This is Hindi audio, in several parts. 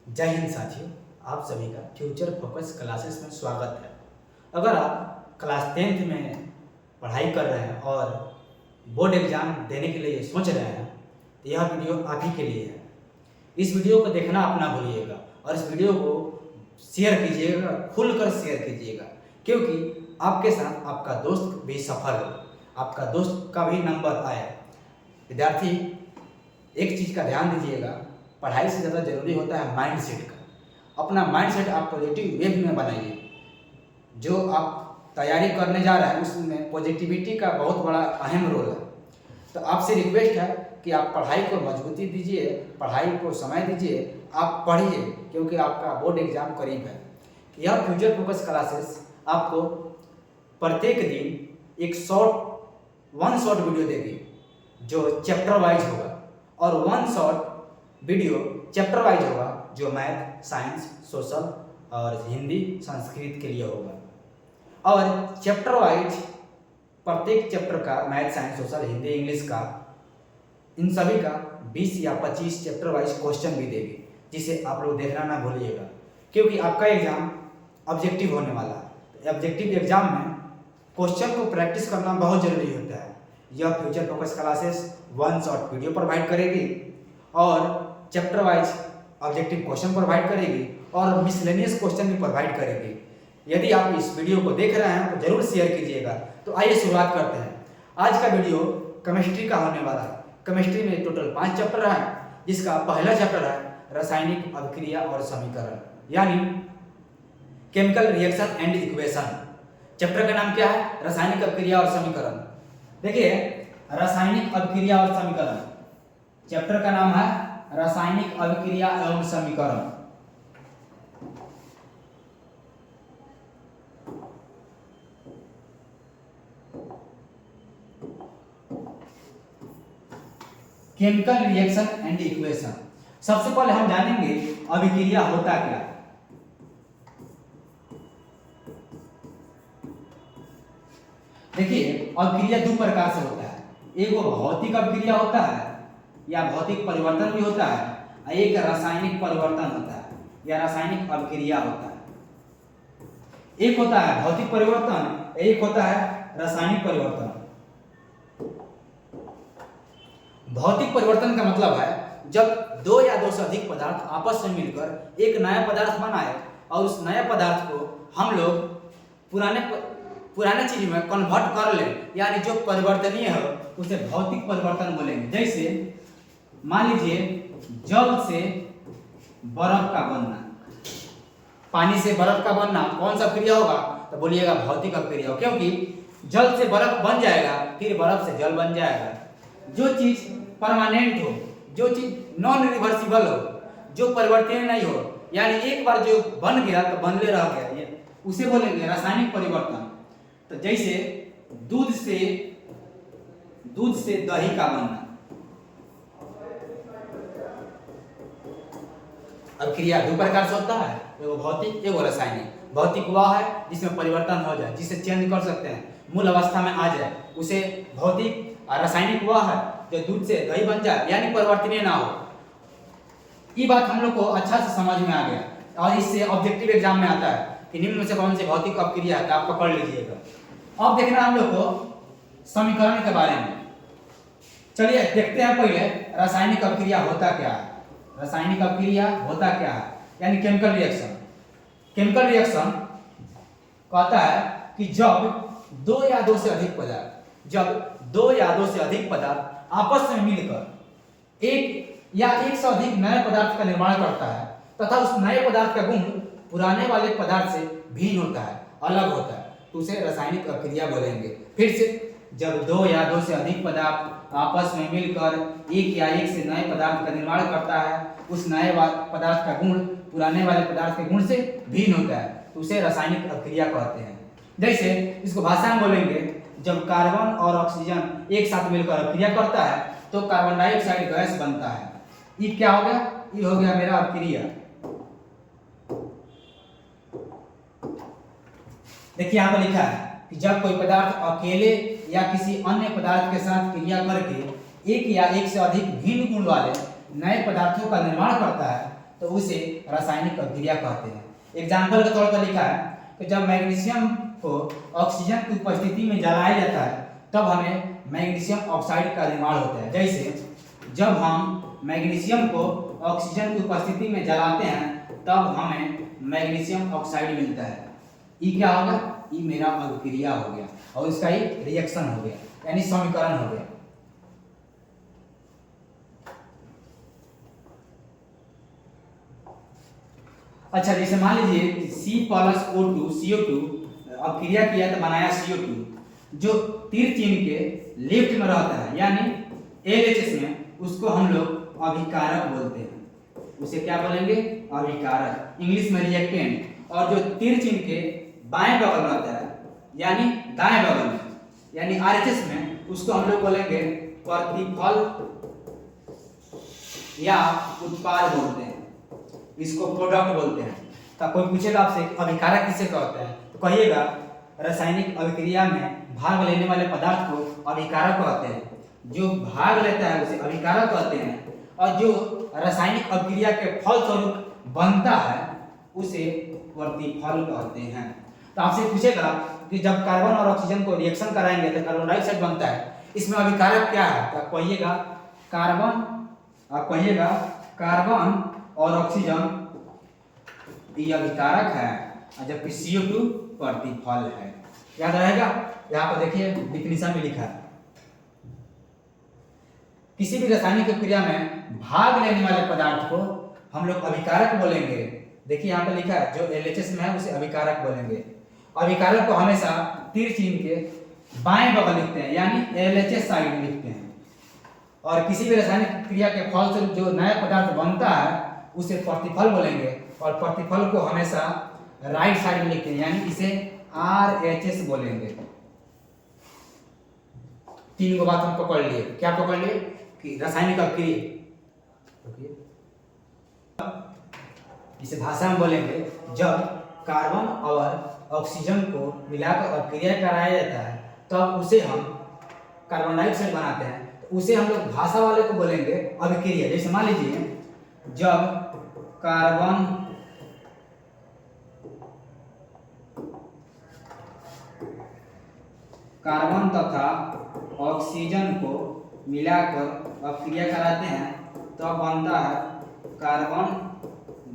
जय हिंद साथियों, आप सभी का फ्यूचर फोकस क्लासेस में स्वागत है। अगर आप क्लास 10th में पढ़ाई कर रहे हैं और बोर्ड एग्जाम देने के लिए सोच रहे हैं तो यह वीडियो आप ही के लिए है। इस वीडियो को देखना आप ना भूलिएगा और इस वीडियो को शेयर कीजिएगा, खुलकर शेयर कीजिएगा, क्योंकि आपके साथ आपका दोस्त भी सफल हो, आपका दोस्त का भी नंबर आए। विद्यार्थी एक चीज़ का ध्यान दीजिएगा, पढ़ाई से ज़्यादा जरूरी होता है माइंड सेट का। अपना माइंड सेट आप पॉजिटिव वे में बनाइए। जो आप तैयारी करने जा रहे हैं उसमें पॉजिटिविटी का बहुत बड़ा अहम रोल है। तो आपसे रिक्वेस्ट है कि आप पढ़ाई को मजबूती दीजिए, पढ़ाई को समय दीजिए, आप पढ़िए, क्योंकि आपका बोर्ड एग्जाम करीब है। यह फ्यूचर फोकस क्लासेस आपको प्रत्येक दिन एक वन शॉर्ट वीडियो देगी जो चैप्टर वाइज होगा, और one short video chapter wise होगा जो मैथ, साइंस, सोशल और हिंदी, संस्कृत के लिए होगा। और चैप्टर वाइज प्रत्येक चैप्टर का math, science, social, Hindi, English का, इन सभी का 20 या 25 चैप्टर वाइज क्वेश्चन भी देगी, जिसे आप लोग देखना ना भूलिएगा, क्योंकि आपका एग्जाम ऑब्जेक्टिव होने वाला है। ऑब्जेक्टिव एग्जाम में क्वेश्चन को प्रैक्टिस करना बहुत जरूरी होता है। यह future focus classes one short video provide करेगी और chapter wise objective question provide करेगी और मिसलेनियस क्वेश्चन भी प्रोवाइड करेगी। यदि आप इस वीडियो को देख रहे हैं तो जरूर शेयर कीजिएगा। तो आइए शुरुआत करते हैं। आज का वीडियो केमिस्ट्री का होने वाला है। केमिस्ट्री में टोटल 5 चैप्टर है, जिसका पहला चैप्टर है रासायनिक अभिक्रिया और समीकरण, यानी chemical reaction and equation. Chapter का नाम क्या है? रासायनिक अभिक्रिया और समीकरण। देखिए, रासायनिक अभिक्रिया और समीकरण, चैप्टर का नाम है रासायनिक अभिक्रिया एवं समीकरण। Chemical reaction and equation. सबसे पहले हम जानेंगे अभिक्रिया होता क्या। देखिए, अभिक्रिया 2 प्रकार से होता है। एक वो भौतिक अभिक्रिया होता है या भौतिक परिवर्तन भी होता है, और एक रासायनिक परिवर्तन होता है या रासायनिक अभिक्रिया होता है। एक होता है भौतिक परिवर्तन, एक होता है रासायनिक परिवर्तन। भौतिक परिवर्तन का मतलब है जब 2 या 2 से अधिक पदार्थ आपस में मिलकर एक नया पदार्थ बनाए और उस नए पदार्थ को हम लोग पुराने चीज में कन्वर्ट कर ले, यानी जो परिवर्तनीय है उसे भौतिक परिवर्तन बोलेंगे। जैसे मान लीजिए जल से बर्फ का बनना, पानी से बर्फ का बनना कौन सा क्रिया होगा? तो बोलिएगा भौतिक अभिक्रिया, क्योंकि जल से बर्फ बन जाएगा, फिर बर्फ से जल बन जाएगा। जो चीज परमानेंट हो, जो चीज नॉन रिवर्सिबल हो, जो परिवर्तनीय नहीं हो, यानी एक बार जो बन गया तो बनले रह गया, उसे बोलेंगे रासायनिक परिवर्तन। तो जैसे दूध से दही का बनना, अभिक्रिया 2 प्रकार से होता है, एगो भौतिक एगो रासायनिक। भौतिक वह है जिसमें परिवर्तन हो जाए, जिसे चेंज कर सकते हैं, मूल अवस्था में आ जाए, उसे भौतिक। और रासायनिक वह है जो दूध से दही बन जाए, यानी परिवर्तनीय ना हो। ये बात हम लोग को अच्छा से समझ में आ गया, और इससे ऑब्जेक्टिव एग्जाम में आता है कि निम्न में से कौन से भौतिक अभिक्रिया है, आप पकड़ लीजिएगा। अब देखना हम लोग को समीकरण के बारे में। चलिए देखते हैं पहले रासायनिक अभिक्रिया होता क्या है। रासायनिक अभिक्रिया होता क्या है, यानी केमिकल रिएक्शन। केमिकल रिएक्शन कहता है कि जब 2 या 2 से अधिक पदार्थ आपस में मिलकर एक या एक से अधिक नए पदार्थ का निर्माण करता है, तथा उस नए पदार्थ का गुण पुराने वाले पदार्थ से भिन्न होता है, अलग होता है, तो उसे रासायनिक अभिक्रिया बोलेंगे। फिर से, जब 2 या 2 से अधिक पदार्थ आपस में मिलकर एक या एक से नए पदार्थ का निर्माण करता है, उस नए पदार्थ का गुण पुराने वाले पदार्थ के गुण से भिन्न होता है, तो उसे रासायनिक अभिक्रिया कहते हैं। जैसे इसको भाषा में बोलेंगे, जब कार्बन और ऑक्सीजन एक साथ मिलकर अभिक्रिया करता है तो कार्बन डाइऑक्साइड गैस बनता है। ये क्या हो गया? ये हो गया मेरा अभिक्रिया। देखिए यहाँ पर लिखा है कि जब कोई पदार्थ अकेले या किसी अन्य पदार्थ के साथ क्रिया करके एक या एक से अधिक भिन्न गुण वाले नए पदार्थों का निर्माण करता है तो उसे रासायनिक अभिक्रिया कहते हैं। एग्जाम्पल के तौर पर लिखा है कि जब मैग्नीशियम को ऑक्सीजन की उपस्थिति में जलाया जाता है तब हमें मैग्नीशियम ऑक्साइड का निर्माण होता है। जैसे जब हम मैग्नीशियम को ऑक्सीजन की उपस्थिति में जलाते हैं तब हमें मैग्नीशियम ऑक्साइड मिलता है। ई क्या होगा? ई मेरा अभिक्रिया हो गया और इसका ही रिएक्शन हो गया, यानी समीकरण हो गया। अच्छा, जैसे मान लीजिए C+O2 CO2 अभिक्रिया किया तो बनाया CO2, जो तीर चिन्ह के लेफ्ट में रहता है यानी LHS में, उसको हम लोग अभिकारक बोलते हैं। उसे क्या बोलेंगे? अभिकारक, इंग्लिश में रिएक्टेंट। और जो तीर चिन्ह के बाएं बगल में रहता है यानी दाएं बगल में यानी RHS में, उसको हम लोग बोलेंगे प्रतिफल या उत्पाद बोलते हैं, इसको प्रोडक्ट बोलते हैं। तो कोई पूछेगा आपसे अभिकारक किसे कहते हैं, तो कहिएगा रासायनिक अभिक्रिया में भाग लेने वाले पदार्थ को अभिकारक कहते हैं। जो भाग लेता है उसे अभिकारक कहते हैं, और जो रासायनिक अभिक्रिया के फलस्वरूप बनता है उसे प्रतिफल कहते हैं। तो आपसे पूछेगा कि जब कार्बन और ऑक्सीजन को रिएक्शन कराएंगे तो कार्बन डाइऑक्साइड बनता है, इसमें अभिकारक क्या है? तो कहिएगा कार्बन और ऑक्सीजन ये अभिकारक है, और जबकि CO2 प्रतिफल है। याद रहेगा? यहाँ पर देखिए डिफिनीशन में लिखा है, किसी भी रासायनिक प्रक्रिया में भाग लेने वाले पदार्थ को हम लोग अभिकारक बोलेंगे। देखिए यहाँ पर लिखा है, जो LHS में है उसे अभिकारक बोलेंगे। अभिकारक को हमेशा तीर चिन्ह के बाएं बगल लिखते हैं यानी LHS साइड लिखते हैं। और किसी भी रासायनिक क्रिया के फलस्वरूप जो नया पदार्थ बनता है उसे प्रतिफल बोलेंगे, और प्रतिफल को हमेशा राइट साइड में लिखते हैं यानी इसे RHS बोलेंगे। तीन को बात हम पकड़ लिए। क्या पकड़ लिए? कि रासायनिक अभिक्रिया, इसे भाषा में बोलेंगे जब कार्बन और ऑक्सीजन को मिलाकर अभिक्रिया कराया जाता है तब उसे हम कार्बन डाइऑक्साइड बनाते हैं, तो उसे हम लोग भाषा वाले को बोलेंगे अभिक्रिया। जैसे मान लीजिए जब कार्बन तथा ऑक्सीजन को मिलाकर अभिक्रिया कराते हैं तो बनता है कार्बन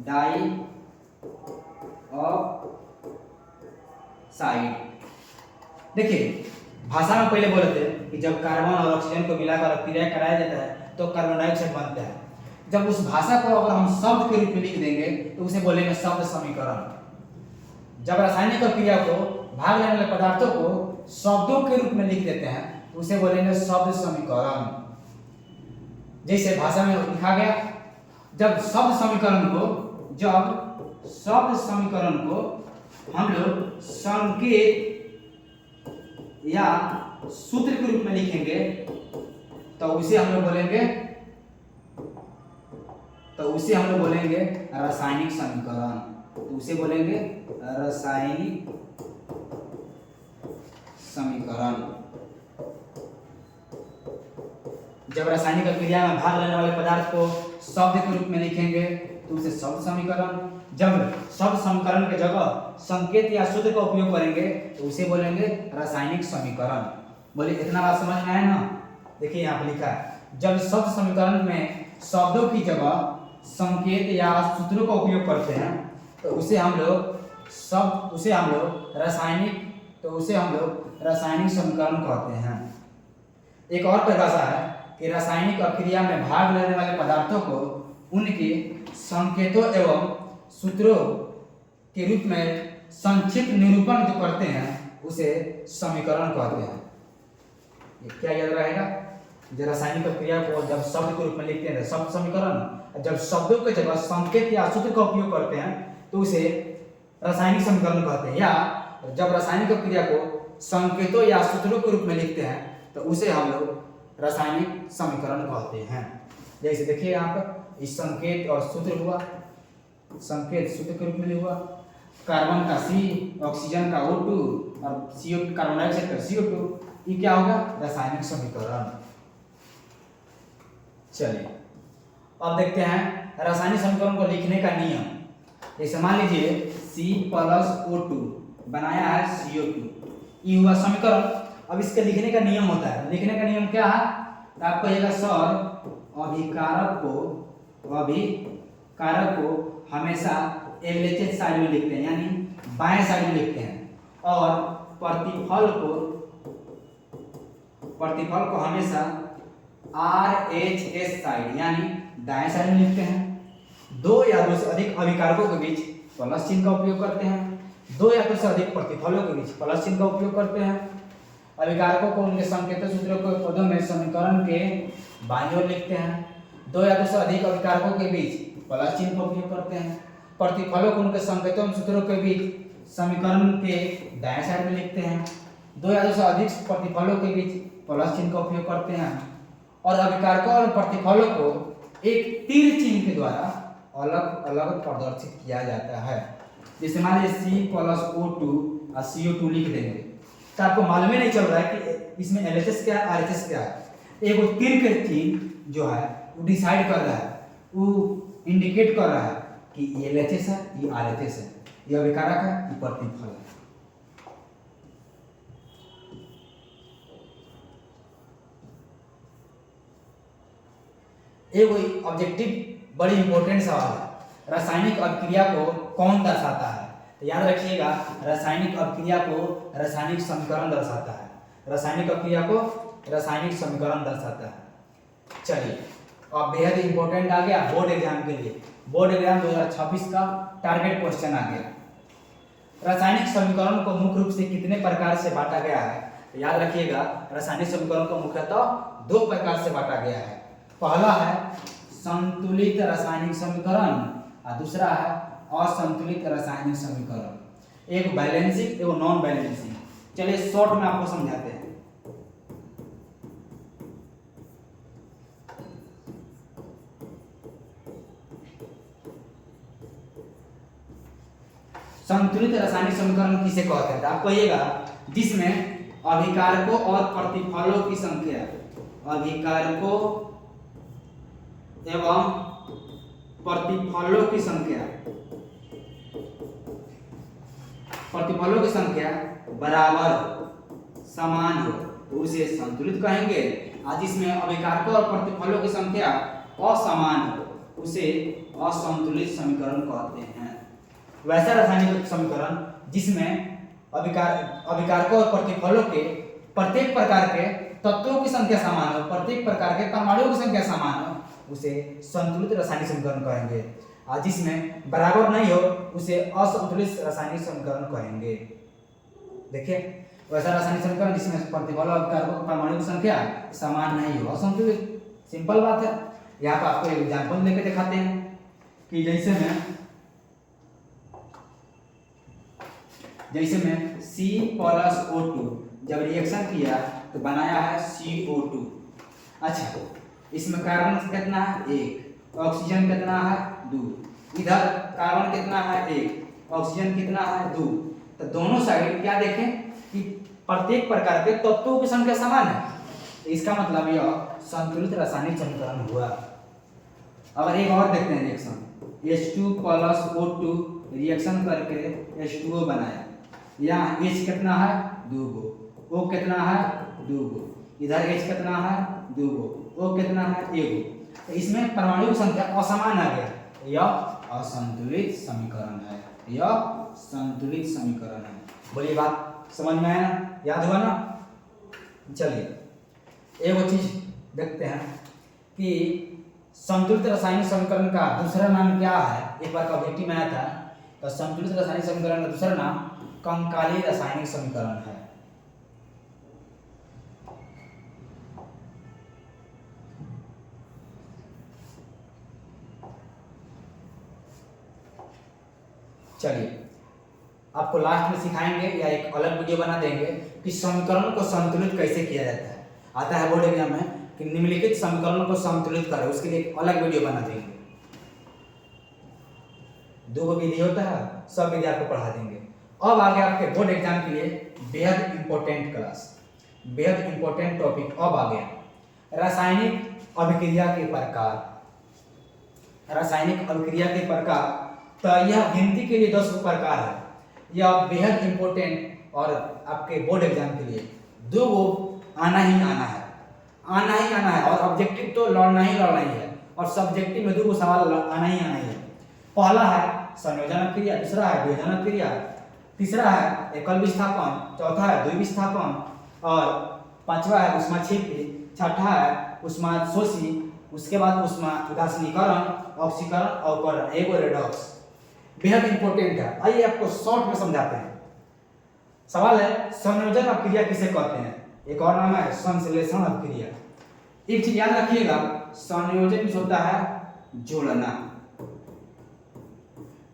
डाइऑक्साइड। देखिए भाषा में पहले बोले थे कि जब कार्बन और ऑक्सीजन को मिलाकर अभिक्रिया कराया जाता है तो कार्बन डाइऑक्साइड बनता है। जब उस भाषा को अगर हम शब्द के रूप में लिख देंगे तो उसे बोलेंगे शब्द समीकरण। जब रासायनिक अभिक्रिया को भाग लेने वाले पदार्थों को शब्दों के रूप में लिख देते हैं तो उसे बोलेंगे शब्द समीकरण। जैसे भाषा में लिखा गया, जब शब्द समीकरण को हम लोग संकेत या सूत्र के रूप में लिखेंगे तो उसे हम लोग बोलेंगे रासायनिक समीकरण। तो उसे बोलेंगे रासायनिक समीकरण। जब रासायनिक अभिक्रिया में भाग लेने वाले पदार्थ को शब्द के रूप में लिखेंगे तो उसे शब्द समीकरण। जब शब्द समीकरण के जगह संकेत या सूत्र का उपयोग करेंगे तो उसे बोलेंगे रासायनिक समीकरण। बोलिए इतना बात समझ में आया ना? देखिए यहाँ पर लिखा है, जब शब्द समीकरण में शब्दों की जगह संकेत या सूत्रों का उपयोग करते हैं तो उसे हम लोग रासायनिक समीकरण कहते हैं। एक और परिभाषा है कि रासायनिक अभिक्रिया में भाग लेने वाले पदार्थों को उनके संकेतों एवं सूत्रों के रूप में संक्षिप्त निरूपण जो करते हैं उसे समीकरण कहते हैं। ये क्या याद रहेगा? जो रासायनिक अभिक्रिया को जब शब्द के रूप में लिखते हैं शब्द समीकरण, जब शब्दों के जगह संकेत या सूत्र का उपयोग करते हैं तो उसे रासायनिक समीकरण कहते हैं। या जब रासायनिक अभिक्रिया को संकेतों या सूत्रों के रूप में लिखते हैं तो उसे हम लोग रासायनिक समीकरण कहते हैं। जैसे देखिए यहाँ पर इस संकेत और सूत्र हुआ, संकेत सूत्र के रूप में हुआ, कार्बन का C, ऑक्सीजन का O2 और CO2 कार्बन डाइऑक्साइड का CO2, ये क्या होगा? रासायनिक समीकरण। चलिए अब देखते हैं रासायनिक समीकरण को लिखने का नियम। जैसे मान लीजिए C+O2 बनाया है CO2, ये हुआ समीकरण। अब इसके लिखने का नियम होता है। लिखने का नियम क्या है? तो आपको कहिएगा सर अभिकारक को हमेशा LHS साइड में लिखते हैं, यानी बाएं साइड में लिखते हैं, और प्रतिफल को हमेशा RHS साइड यानी दाएं साइड में लिखते हैं। दो या दो से अधिक अभिकारकों के बीच प्लस चिन्ह का उपयोग करते हैं। दो या दो से अधिक प्रतिफलों के बीच प्लस चिन्ह का उपयोग करते हैं। अभिकारकों को उनके संकेतक सूत्रों के पदों में समीकरण के बाईं ओर लिखते हैं। दो या दो से अधिक अभिकारकों के बीच प्लस चिन्ह का उपयोग करते हैं। प्रतिफलों को उनके संकेतों और सूत्रों के बीच समीकरण के दाएं साइड में लिखते हैं। दो या दो से अधिक प्रतिफलों के बीच प्लस चिन्ह का उपयोग करते हैं। और अभिकारकों और प्रतिफलों को एक तीर चिन्ह के द्वारा अलग अलग प्रदर्शित किया जाता है। जैसे मान लीजिए C+O2 और CO2 लिख देंगे, तो आपको मालूम ही नहीं चल रहा है कि इसमें LHS क्या है, RHS क्या है। एक तीर के चिन्ह जो है वो डिसाइड कर रहा है, वो इंडिकेट कर रहा है कि ये LHS है, ये RHS है, ये अभिकारक है, ये प्रतिफल है। एक ऑब्जेक्टिव बड़ी इंपॉर्टेंट सवाल है, रासायनिक अभिक्रिया को कौन दर्शाता है? तो याद रखिएगा, रासायनिक अभिक्रिया को रासायनिक समीकरण दर्शाता है। रासायनिक अभिक्रिया को रासायनिक समीकरण दर्शाता है। चलिए, अब बेहद इंपॉर्टेंट आ गया बोर्ड एग्जाम के लिए। बोर्ड एग्जाम 2026 का टारगेट क्वेश्चन आ गया। रासायनिक समीकरण को मुख्य रूप से कितने प्रकार से बांटा गया है? तो याद रखिएगा, रासायनिक समीकरण को मुख्यतः दो प्रकार से बांटा गया है। पहला है संतुलित रासायनिक समीकरण और दूसरा है असंतुलित रासायनिक समीकरण। एक बैलेंसिंग, एक नॉन बैलेंसिंग। चलिए शॉर्ट में आपको समझाते हैं। संतुलित रासायनिक समीकरण किसे कहते हैं? आप कहिएगा जिसमें अभिकारकों और प्रतिफलों की संख्या, अभिकारकों एवं प्रतिफलों की संख्या बराबर समान हो तो उसे संतुलित कहेंगे। और जिसमें अभिकारकों और प्रतिफलों की संख्या असमान हो उसे असंतुलित समीकरण कहते हैं। वैसा रासायनिक समीकरण जिसमें अभिकारकों और प्रतिफलों के प्रत्येक प्रकार के तत्वों की संख्या समान हो, प्रत्येक प्रकार के परमाणुओं की संख्या समान हो, उसे संतुलित रासायनिक समीकरण कहेंगे। और जिसमें बराबर नहीं हो उसे असंतुलित रासायनिक समीकरण कहेंगे। देखिए, वैसा रासायनिक समीकरण जिसमें प्रतिफल और अभिकारकों परमाणु की संख्या समान नहीं हो, असंतुलित। सिंपल बात है। यहाँ पर आपको एक एग्जाम्पल लेके दिखाते हैं कि जैसे में C+O2 जब रिएक्शन किया तो बनाया है CO2। अच्छा, इसमें कार्बन कितना है? 1। ऑक्सीजन कितना है? 2। इधर कार्बन कितना है? 1। ऑक्सीजन कितना है? 2। तो दोनों साइड क्या देखें कि प्रत्येक प्रकार के तत्वों की संख्या समान है। तो इसका मतलब यह संतुलित रासायनिक समीकरण हुआ। अगर एक और देखते हैं रिएक्शन, H2+O2 रिएक्शन करके H2O बनाया। यहाँ H कितना है? 2 गो। O कितना है? 2 गो। इधर H कितना है? 2 गो। O कितना है? 1 गो। तो इसमें परमाणु की संख्या असमान आ गया, यह असंतुलित समीकरण है। यह संतुलित समीकरण है। बोलिए, बात समझ में आया ना? याद हुआ ना? चलिए एक और चीज देखते हैं कि संतुलित रासायनिक समीकरण का दूसरा नाम क्या है। एक बार ऑब्जेक्टिव में आया था, तो संतुलित रासायनिक समीकरण का दूसरा नाम कंकाली रासायनिक समीकरण है। चलिए, आपको लास्ट में सिखाएंगे या एक अलग वीडियो बना देंगे कि समीकरण को संतुलित कैसे किया जाता है। आता है बोर्ड एग्जाम में कि निम्नलिखित समीकरणों को संतुलित करें, उसके लिए एक अलग वीडियो बना देंगे। 2 विधि होता है, सब विधि आपको पढ़ा देंगे। अब आगे आपके बोर्ड एग्जाम के लिए बेहद इंपॉर्टेंट क्लास, बेहद इंपॉर्टेंट टॉपिक अब आ गया, रासायनिक अभिक्रिया के प्रकार। रासायनिक अभिक्रिया के प्रकार। तो यह गिनती के लिए 10 प्रकार है। यह बेहद इंपॉर्टेंट और आपके बोर्ड एग्जाम के लिए 2 आना ही आना है, आना ही आना है। और ऑब्जेक्टिव तो लड़ना ही लड़ना ही है, और सब्जेक्टिव में 2 सवाल आना ही आना ही है। पहला है संयोजन अभिक्रिया, दूसरा है वियोजन अभिक्रिया, तीसरा है एकल विस्थापन, चौथा है द्विविस्थापन, और पांचवा है ऊष्माक्षेपी, छठा है ऊष्माशोषी, उसके बाद ऊष्मा उदासीनीकरण, ऑक्सीकरण, अवकरण, एगो रेडॉक्स। बेहद इंपॉर्टेंट है। आइए आपको शॉर्ट में समझाते हैं। सवाल है संयोजन अभिक्रिया किसे कहते हैं? एक और नाम है संश्लेषण अभिक्रिया। एक चीज याद रखिएगा, संयोजन में होता है जोड़ना,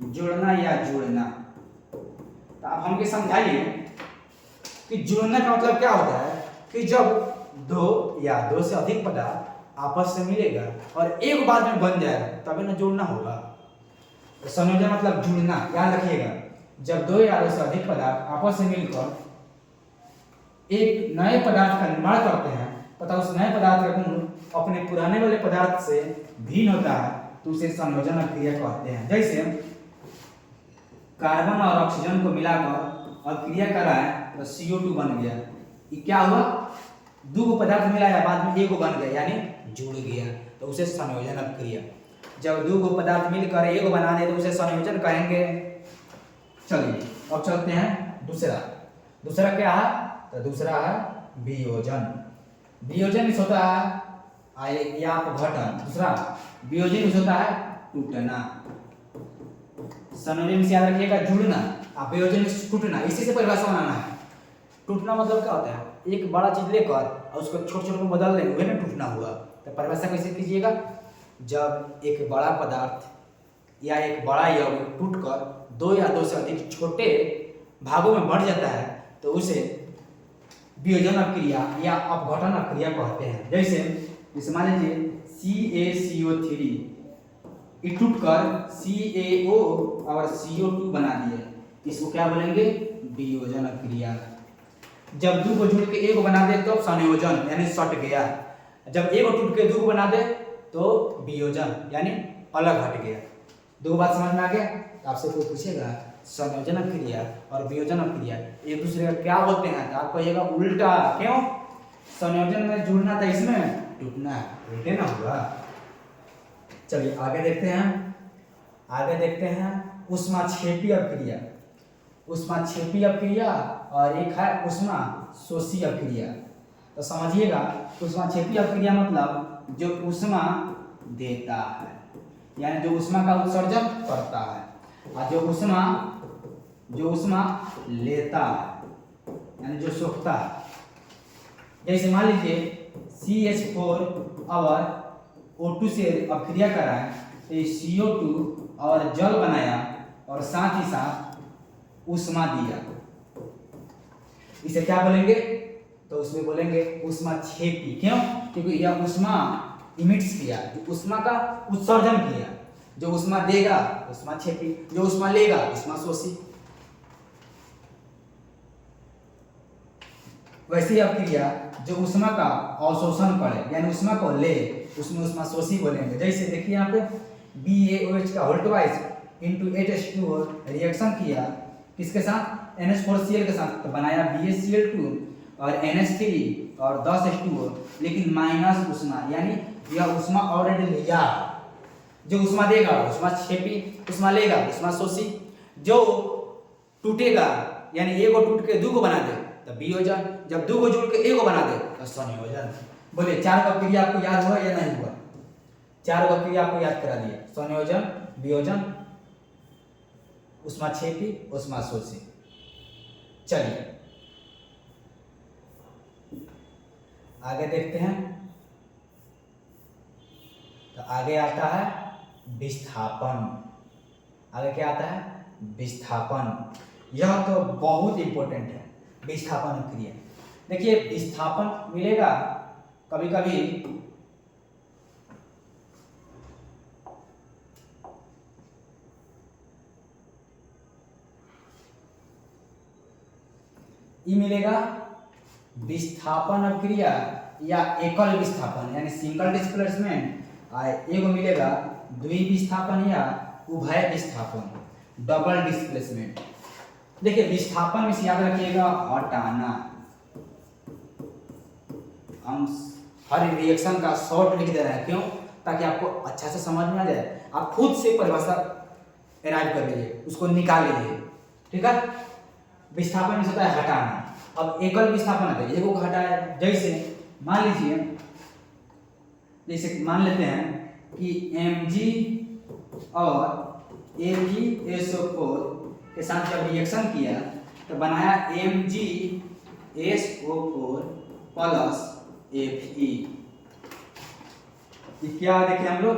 जोड़ना या जोड़ना। तो आप हमके समझाइए कि जोड़ने का मतलब क्या होता है कि जब 2 या 2 से अधिक पदार्थ आपस में मिलेगा और एक बार में बन जाएगा तभी ना जोड़ना होगा। तो संयोजन मतलब जुड़ना। याद रखिएगा, जब 2 या 2 से अधिक पदार्थ आपस में मिलकर एक नए पदार्थ का निर्माण करते हैं तथा उस नए पदार्थ का गुण अपने पुराने वाले पदार्थ से भिन्न होता है तो उसे संयोजन अभिक्रिया कहते हैं। जैसे कार्बन और ऑक्सीजन को मिलाकर अभिक्रिया कराएं तो CO2 बन गया। ये क्या हुआ? 2 पदार्थ मिलाया, बाद में एगो बन गया, यानी जुड़ गया, तो उसे संयोजन अभिक्रिया। जब 2 पदार्थ मिलकर एगो बना दे तो उसे संयोजन कहेंगे। चलिए अब चलते हैं दूसरा क्या है? तो दूसरा है वियोजन। वियोजन में होता है या अपघटन। दूसरा वियोजन में होता है टूटना। संयोजन से याद रखिएगा जुड़ना, आप वियोजन में टूटना। इसी से परिभाषा बनाना है। टूटना मतलब क्या होता है? एक बड़ा चीज लेकर और उसको छोटे छोटे में बदल देंगे, वही ना टूटना हुआ। तो परिभाषा कैसे कीजिएगा? जब एक बड़ा पदार्थ या एक बड़ा यौगिक टूटकर 2 या 2 से अधिक छोटे भागों में बढ़ जाता है तो उसे वियोजन अभिक्रिया या अपघटन अभिक्रिया कहते हैं। जैसे मान लीजिए CaCO3 टूटकर CaO और CO2 बना दिए, इसको क्या बोलेंगे? वियोजन अभिक्रिया। जब 2 को जुड़ के एगो बना दे तो संयोजन, यानी सट गया। जब एगो टूट के 2 को बना दे तो वियोजन, यानी अलग हट गया। 2 बात समझ में आ गया? आपसे कोई पूछेगा संयोजन अभिक्रिया और वियोजन अभिक्रिया एक दूसरे का क्या होते हैं, तो आप कहिएगा उल्टा। क्यों? संयोजन में जुड़ना था, इसमें टूटना है, उल्टे ना हुआ। चलिए आगे देखते हैं ऊष्माक्षेपी अभिक्रिया। ऊष्माक्षेपी अभिक्रिया और एक है ऊष्माशोषी अभिक्रिया। तो समझिएगा, ऊष्माक्षेपी अभिक्रिया मतलब जो ऊष्मा देता है, यानी जो ऊष्मा का उत्सर्जन करता है, और जो ऊष्मा लेता है, यानी जो सोखता है। जैसे मान लीजिए CH4 और O2 से अभिक्रिया कराएं तो CO2 और जल बनाया और साथ ही साथ ऊष्मा दिया। इसे क्या बोलेंगे? तो उसमें बोलेंगे ऊष्माक्षेपी। क्यों? क्योंकि यह ऊष्मा इमिट्स किया, ऊष्मा का उत्सर्जन किया। जो ऊष्मा देगा ऊष्माक्षेपी, जो ऊष्मा लेगा ऊष्माशोषी। वैसी अभिक्रिया जो ऊष्मा का अवशोषण करे, यानी ऊष्मा को ले, उसमें ऊष्माशोषी बोलेंगे। जैसे देखिए यहाँ पे BaOH का whole twice into H2O reaction किया किसके साथ? NH4Cl के साथ, तो बनाया BaCl2 और NH3 और 10 H2O, लेकिन माइनस ऊष्मा, यानी यह ऊष्मा ऑलरेडी लिया। जो ऊष्मा देगा ऊष्माक्षेपी, ऊष्मा लेगा ऊष्माशोषी। जो टूटेगा, यानी एगो टूट के 2 को बना दे तो वियोजन। जब 2 को जोड़ के एगो बना दे तो संयोजन। बोले 4 का क्रिया आपको याद हुआ या नहीं हुआ? 4 का क्रिया आपको याद करा दिया। संयोजन, वियोजन, ऊष्माक्षेपी, ऊष्माशोषी। चलिए आगे देखते हैं। तो आगे आता है विस्थापन। आगे क्या आता है? विस्थापन। यह तो बहुत इंपॉर्टेंट है, विस्थापन क्रिया। देखिए विस्थापन मिलेगा कभी कभी मिलेगा विस्थापन अभिक्रिया या एकल विस्थापन, यानी सिंगल डिस्प्लेसमेंट। एगो मिलेगा द्विविस्थापन या उभय विस्थापन, डबल डिस्प्लेसमेंट। देखिए विस्थापन में से याद रखिएगा हटाना। हम हर रिएक्शन का शॉर्ट लिख दे रहे हैं, क्यों? ताकि आपको अच्छा से समझ में आ जाए, आप खुद से परिभाषा एराइव कर लीजिए, उसको निकाल लीजिए, ठीक है। विस्थापन में होता है हटाना। अब एकल विस्थापन आता है, एगो को हटाया, जैसे मान लीजिए, जैसे मान लेते हैं कि Mg और AgSO4 के साथ जब रिएक्शन किया तो बनाया MgSO4 प्लस Fe। क्या देखे हम लोग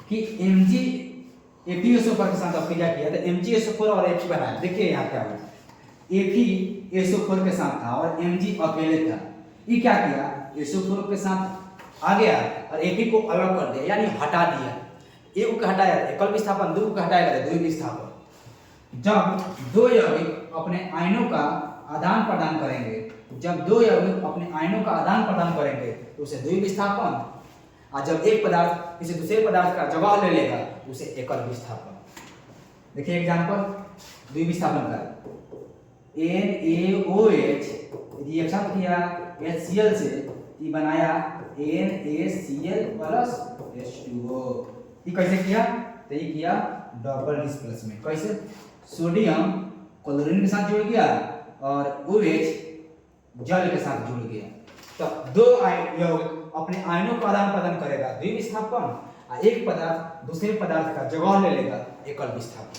कि FeSO4 के साथ क्रिया किया तो MgSO4 और Fe बनाया। देखिए यहाँ क्या हुआ, FeSO4 के साथ था और Mg अकेले था। ये क्या किया, SO4 के साथ आ गया और Fe को अलग कर दिया, यानी हटा दिया। एक को हटाया एकल विस्थापन, दो को हटाएगा द्विविस्थापन। जब दो यौगिक अपने आयनों का आदान प्रदान करेंगे, जब दो यौगिक अपने आयनों का आदान प्रदान करेंगे तो उसे द्विविस्थापन, और जब एक पदार्थ किसी दूसरे पदार्थ का जगह ले लेगा उसे एकल विस्थापन। देखिए एग्जांपल द्विविस्थापन का, NaOH रिएक्शन किया HCl से, ये बनाया NaCl प्लस H2O। ये कैसे किया, तो ये किया डबल डिस्प्लेसमेंट। कैसे, सोडियम क्लोरीन के साथ जुड़ गया और OH जल के साथ जुड़ गया, तो दो यौगिक अपने आयनों का आदान प्रदान करेगा द्विविस्थापन, और एक पदार्थ दूसरे पदार्थ का जगह ले लेगा एकल विस्थापन।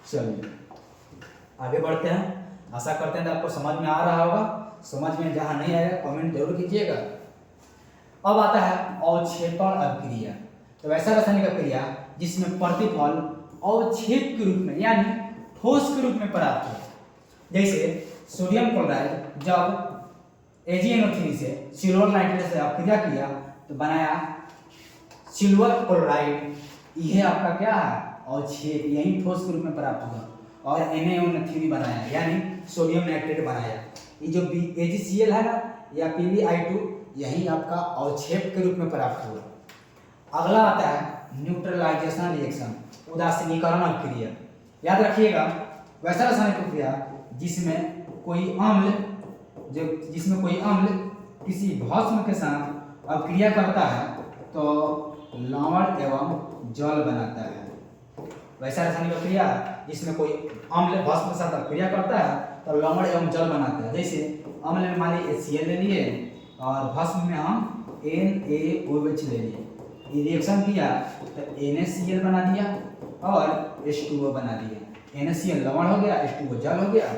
चलिए आगे बढ़ते हैं। आशा करते हैं कि आपको समझ में आ रहा होगा। समझ में जहां नहीं आया कमेंट जरूर कीजिएगा। अब आता है अवक्षेपण अभिक्रिया। तो ऐसा रासायनिक अभिक्रिया जिसमें प्रतिफल अवक्षेप के रूप में यानी ठोस के रूप में प्राप्त हो। जैसे सोडियम क्लोराइड जब AgNO3 से सिल्वर नाइट्रेट से अभिक्रिया किया तो बनाया सिल्वर क्लोराइड। यह आपका क्या है, अवक्षेप, यही ठोस के रूप में प्राप्त हुआ। और NaOH बनाया यानी सोडियम नाइट्रेट बनाया। ये जो AgCl है ना या PbI2, यही आपका अवक्षेप के रूप में प्राप्त हुआ। अगला आता है न्यूट्रलाइजेशन रिएक्शन, उदासीनीकरण अभिक्रिया। याद रखिएगा वैसा रासायनिक अभिक्रिया जिसमें कोई अम्ल किसी भस्म के साथ अभिक्रिया करता है तो लवण एवं जल बनाता है। वैसा रासायनिक अभिक्रिया जिसमें कोई अम्ल भस्म के साथ अभिक्रिया करता है तो लवण एवं जल बनाता है। जैसे अम्ल में मान लीजिए HCl ले लिए और भस्म में हम NaOH ले लिए। ये रिएक्शन किया तो NaCl बना दिया और H2O बना दिया। NaCl लवण हो गया, H2O जल हो गया,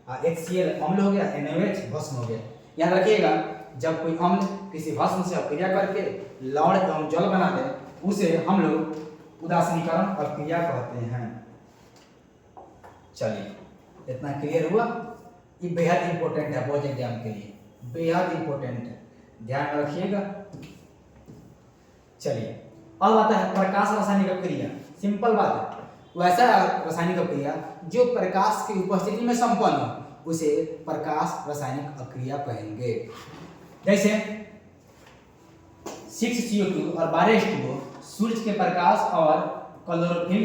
और HCl अम्ल हो गया, NaOH भस्म हो गया। याद रखिएगा जब कोई अम्ल किसी भस्म से अभिक्रिया करके लवण एवं जल बना दे उसे हम लोग उदासीनीकरण अभिक्रिया कहते हैं। चलिए इतना क्लियर हुआ। ये बेहद इंपॉर्टेंट है बोर्ड एग्जाम के लिए, बेहद इंपॉर्टेंट है, ध्यान रखिएगा। चलिए अब आता है प्रकाश रासायनिक अभिक्रिया। सिंपल बात है, वैसा रासायनिक अभिक्रिया जो प्रकाश की उपस्थिति में संपन्न हो उसे प्रकाश रासायनिक अभिक्रिया कहेंगे। जैसे 6CO2 और 12H2O सूर्य के प्रकाश और क्लोरोफिल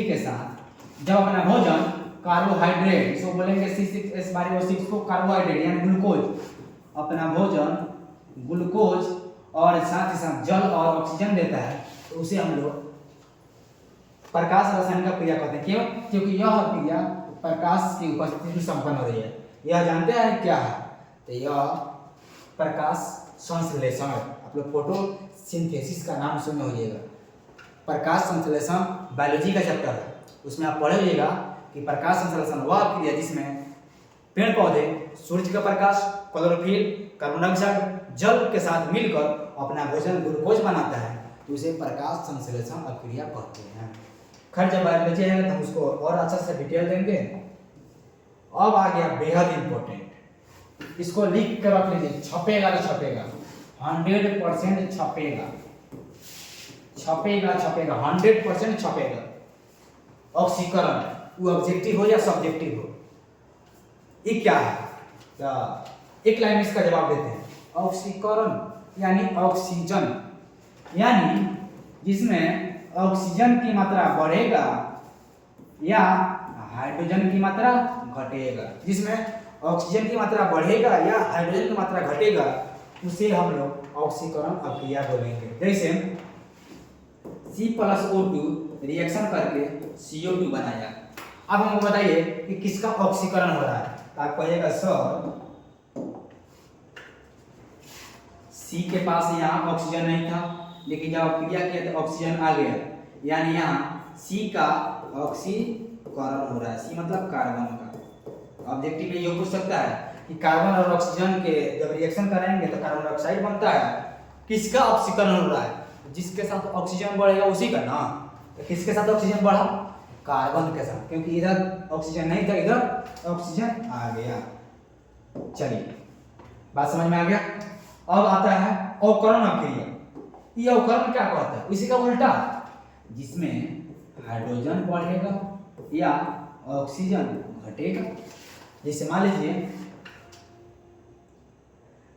के साथ जब अपना भोजन कार्बोहाइड्रेट, इसको बोलेंगे C6H12O6 को कार्बोहाइड्रेट यानी ग्लूकोज, अपना भोजन ग्लूकोज और साथ ही साथ जल और ऑक्सीजन देता है तो उसे हम लोग प्रकाश रासायनिक अभिक्रिया कहते हैं। क्यों? क्योंकि यह अभिक्रिया प्रकाश की उपस्थिति में संपन्न हो रही है। यह जानते हैं क्या है? तो यह प्रकाश संश्लेषण, आप लोग फोटोसिंथेसिस का नाम सुने होइएगा। प्रकाश संश्लेषण बायोलॉजी का चैप्टर है, उसमें आप पढ़े होइएगा कि प्रकाश संश्लेषण वह अभिक्रिया जिसमें पेड़ पौधे सूर्य का प्रकाश, क्लोरोफिल, कार्बन डाइऑक्साइड, जल के साथ मिलकर अपना भोजन ग्लूकोज बनाता है तो उसे प्रकाश संश्लेषण अभिक्रिया कहते हैं। खैर जब बायोलॉजी है तो हम उसको और अच्छा से डिटेल देंगे। अब आ गया बेहद इंपॉर्टेंट, इसको लिख कर रख लीजिए, छपेगा तो छपेगा, 100% छपेगा, 100% छपेगा। ऑक्सीकरण, वो ऑब्जेक्टिव हो या सब्जेक्टिव हो, ये क्या है? एक लाइन में इसका जवाब देते हैं। ऑक्सीकरण यानी ऑक्सीजन, यानी जिसमें ऑक्सीजन की मात्रा बढ़ेगा या हाइड्रोजन की मात्रा घटेगा, जिसमें ऑक्सीजन की मात्रा बढ़ेगा या हाइड्रोजन की मात्रा घटेगा उसे हम लोग ऑक्सीकरण अभिक्रिया बोलेंगे। जैसे C+O2 रिएक्शन करके CO2 बनाया। अब हमको बताइए कि किसका ऑक्सीकरण हो रहा है। तो आप कहिएगा सर C के पास यहाँ ऑक्सीजन नहीं था, लेकिन जब क्रिया किया तो ऑक्सीजन आ गया, यानी यहाँ C का ऑक्सीकरण हो रहा है। C मतलब कार्बन का। ऑब्जेक्टिव में ये पूछ सकता है कि कार्बन और ऑक्सीजन के जब रिएक्शन कराएंगे तो कार्बन डाइऑक्साइड बनता है, किसका ऑक्सीकरण हो रहा है? जिसके साथ ऑक्सीजन बढ़ेगा उसी का ना। तो किसके साथ ऑक्सीजन बढ़ा? कार्बन के साथ, क्योंकि इधर ऑक्सीजन नहीं था, इधर ऑक्सीजन आ गया। चलिए बात समझ में आ गया। अब आता है अवकरण अभिक्रिया। ये अवकरण क्या कहता है? इसी का उल्टा, जिसमें हाइड्रोजन बढ़ेगा या ऑक्सीजन घटेगा। जैसे मान लीजिए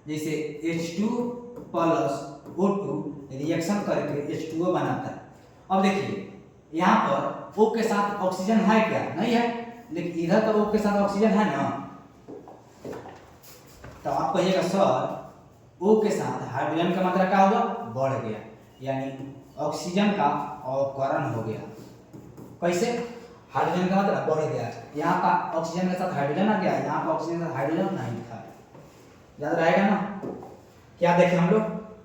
जैसे H2+O2 रिएक्शन करके H2O बनाता है। अब देखिए यहाँ पर O के साथ ऑक्सीजन है क्या? नहीं है, लेकिन इधर तो O के साथ ऑक्सीजन है ना। तो आप कहिएगा सर O के साथ हाइड्रोजन का मात्रा क्या होगा? बढ़ गया, यानी ऑक्सीजन का अवकरण हो गया। कैसे? हाइड्रोजन का मात्रा बढ़ गया, यहाँ का ऑक्सीजन के साथ हाइड्रोजन आ गया, यहाँ का ऑक्सीजन के साथ हाइड्रोजन नहीं था। याद रहेगा ना? क्या देखें हम लोग?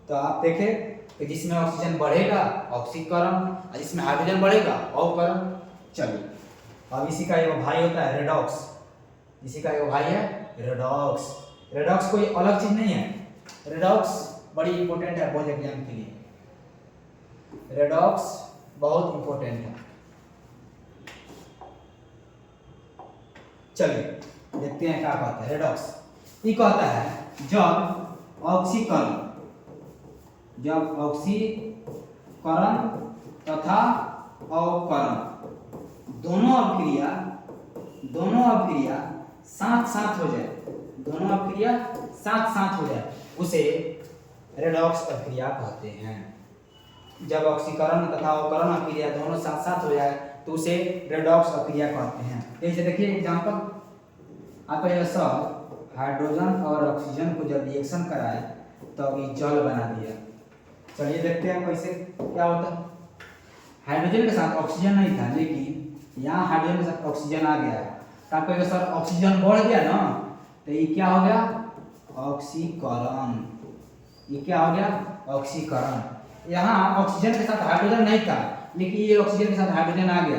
तो आप देखें कि जिसमें ऑक्सीजन बढ़ेगा ऑक्सीकरण, और जिसमें हाइड्रोजन बढ़ेगा अवकरण। चलिए अब इसी का एक भाई होता है रेडॉक्स। इसी का एक भाई है रेडॉक्स। रेडॉक्स कोई अलग चीज नहीं है। रेडॉक्स बड़ी इंपॉर्टेंट है बोर्ड एग्जाम के लिए। रेडॉक्स बहुत इंपॉर्टेंट है। चलिए देखते हैं क्या कहता है रेडॉक्स। ये कहता है जब ऑक्सीकरण तथा अवकरण दोनों अभिक्रिया साथ साथ हो जाए उसे रेडॉक्स अभिक्रिया कहते हैं। जब ऑक्सीकरण तथा अवकरण अभिक्रिया दोनों साथ साथ हो जाए तो उसे रेडॉक्स अभिक्रिया कहते हैं। जैसे देखिए एग्जांपल, आप कहिएगा सर हाइड्रोजन और ऑक्सीजन को जब रिएक्शन कराए तो ये जल बना दिया। चलिए देखते हैं कैसे क्या होता है। हाइड्रोजन के साथ ऑक्सीजन नहीं था, लेकिन यहाँ हाइड्रोजन के साथ ऑक्सीजन आ गया। तो आप कहिएगा सर ऑक्सीजन बढ़ गया ना, तो ये क्या हो गया? ऑक्सीकरण। ये क्या हो गया? ऑक्सीकरण। यहाँ ऑक्सीजन के साथ हाइड्रोजन नहीं था, लेकिन ये ऑक्सीजन के साथ हाइड्रोजन आ गया,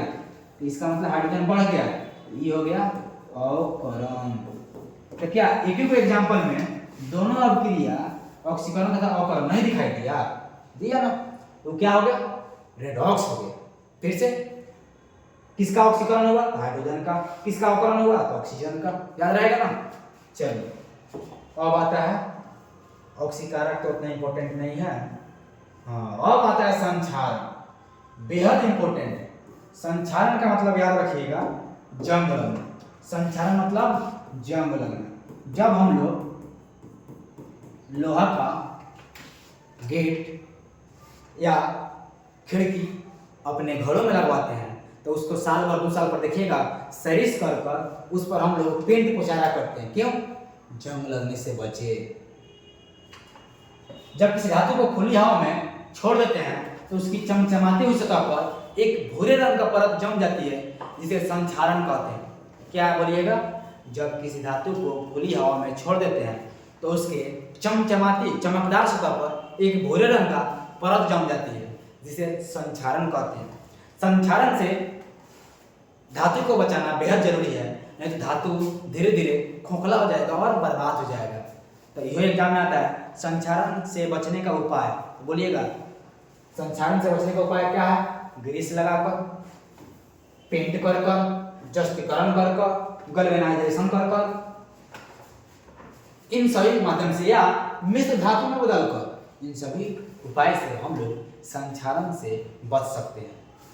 तो इसका मतलब हाइड्रोजन बढ़ गया, ये हो गया अवकरण। तो क्या एक ही एग्जांपल में दोनों अभिक्रिया ऑक्सीकरण तथा अवकरण नहीं दिखाई दिया ना, तो क्या हो गया? रेडॉक्स हो गया। फिर से किसका ऑक्सीकरण हुआ? हाइड्रोजन का। किसका अवकरण हुआ? तो ऑक्सीजन का। याद रहेगा ना? चलिए अब आता है ऑक्सीकारक, तो उतना इंपॉर्टेंट नहीं है। हाँ, अब आता है संक्षारण, बेहद इंपॉर्टेंट है। संक्षारण का मतलब याद रखिएगा जंग लगना। संक्षारण मतलब जंग लगना। जब हम लोग लोहा का गेट या खिड़की अपने घरों में लगवाते हैं तो उसको साल भर 2 साल पर देखिएगा सरिस कर उस पर हम लोग पेंट पोचारा करते हैं। क्यों? जंग लगने से बचे। जब किसी धातु को खुली हवा में छोड़ देते हैं तो उसकी चमचमाती हुई सतह पर एक भूरे रंग का परत जम जाती है, जिसे संक्षारण कहते हैं। क्या बोलिएगा? जब किसी धातु को खुली हवा में छोड़ देते हैं तो उसके चमचमाती चमकदार सतह पर एक भूरे रंग का परत जम जाती है, जिसे संक्षारण कहते हैं। संक्षारण से धातु को बचाना बेहद जरूरी है, नहीं तो धातु धीरे धीरे खोखला हो जाएगा और बर्बाद हो जाएगा। तो यह एग्जाम में आता है संक्षारण से बचने का उपाय। तो बोलिएगा संक्षारण से बचने का उपाय क्या है? ग्रीस लगाकर, पेंट कर जस्तीकरण कर गैल्वेनाइजेशन कर इन सभी माध्यम से या मिश्र धातु में बदलकर, इन सभी उपाय से हम लोग संक्षारण से बच सकते हैं।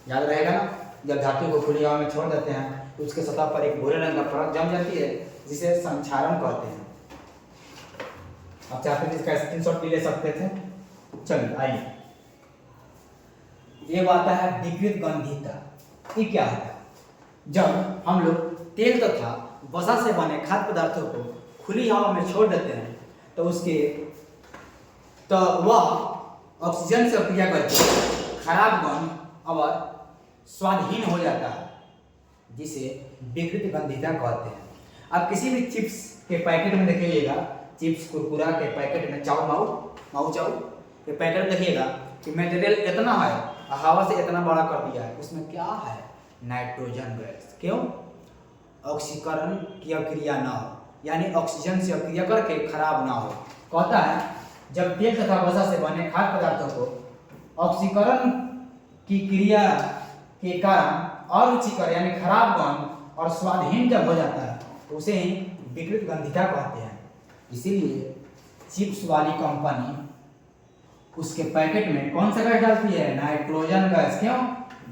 याद रहेगा ना? जब धातु को खुली हवा में छोड़ देते हैं तो उसके सतह पर एक भूरे रंग का परत जम जाती है, जिसे संक्षारण कहते हैं। आप चाहते थे इसका स्क्रीनशॉट भी ले सकते थे। चलिए आइए, ये आता है विकृत गंधीता। ये क्या है? जब हम लोग तेल तथा वसा से बने खाद्य पदार्थों को खुली हवा में छोड़ देते हैं तो वह ऑक्सीजन से क्रिया करके खराब गंध और स्वादहीन हो जाता है, जिसे विकृत गंधीता कहते हैं। आप किसी भी चिप्स के पैकेट में देखिएगा, चिप्स कुरकुरा के पैकेट में माऊ चाऊ के पैकेट में देखिएगा कि मटेरियल इतना है, हवा से इतना बड़ा कर दिया है, उसमें क्या है? Nitrogen gas. क्यों? ऑक्सीकरण की अक्रिया ना हो, यानी ऑक्सीजन से अक्रिया करके खराब ना हो। कहता है जब तेल तथा वसा से बने खाद्य पदार्थों को ऑक्सीकरण की क्रिया के कारण अरुचिकर यानी खराब गंध और स्वादहीन जब हो जाता है तो उसे ही विकृत गंधीता कहते हैं। इसीलिए चिप्स वाली कंपनी उसके पैकेट में कौन सा गैस डालती है? Nitrogen gas. क्यों?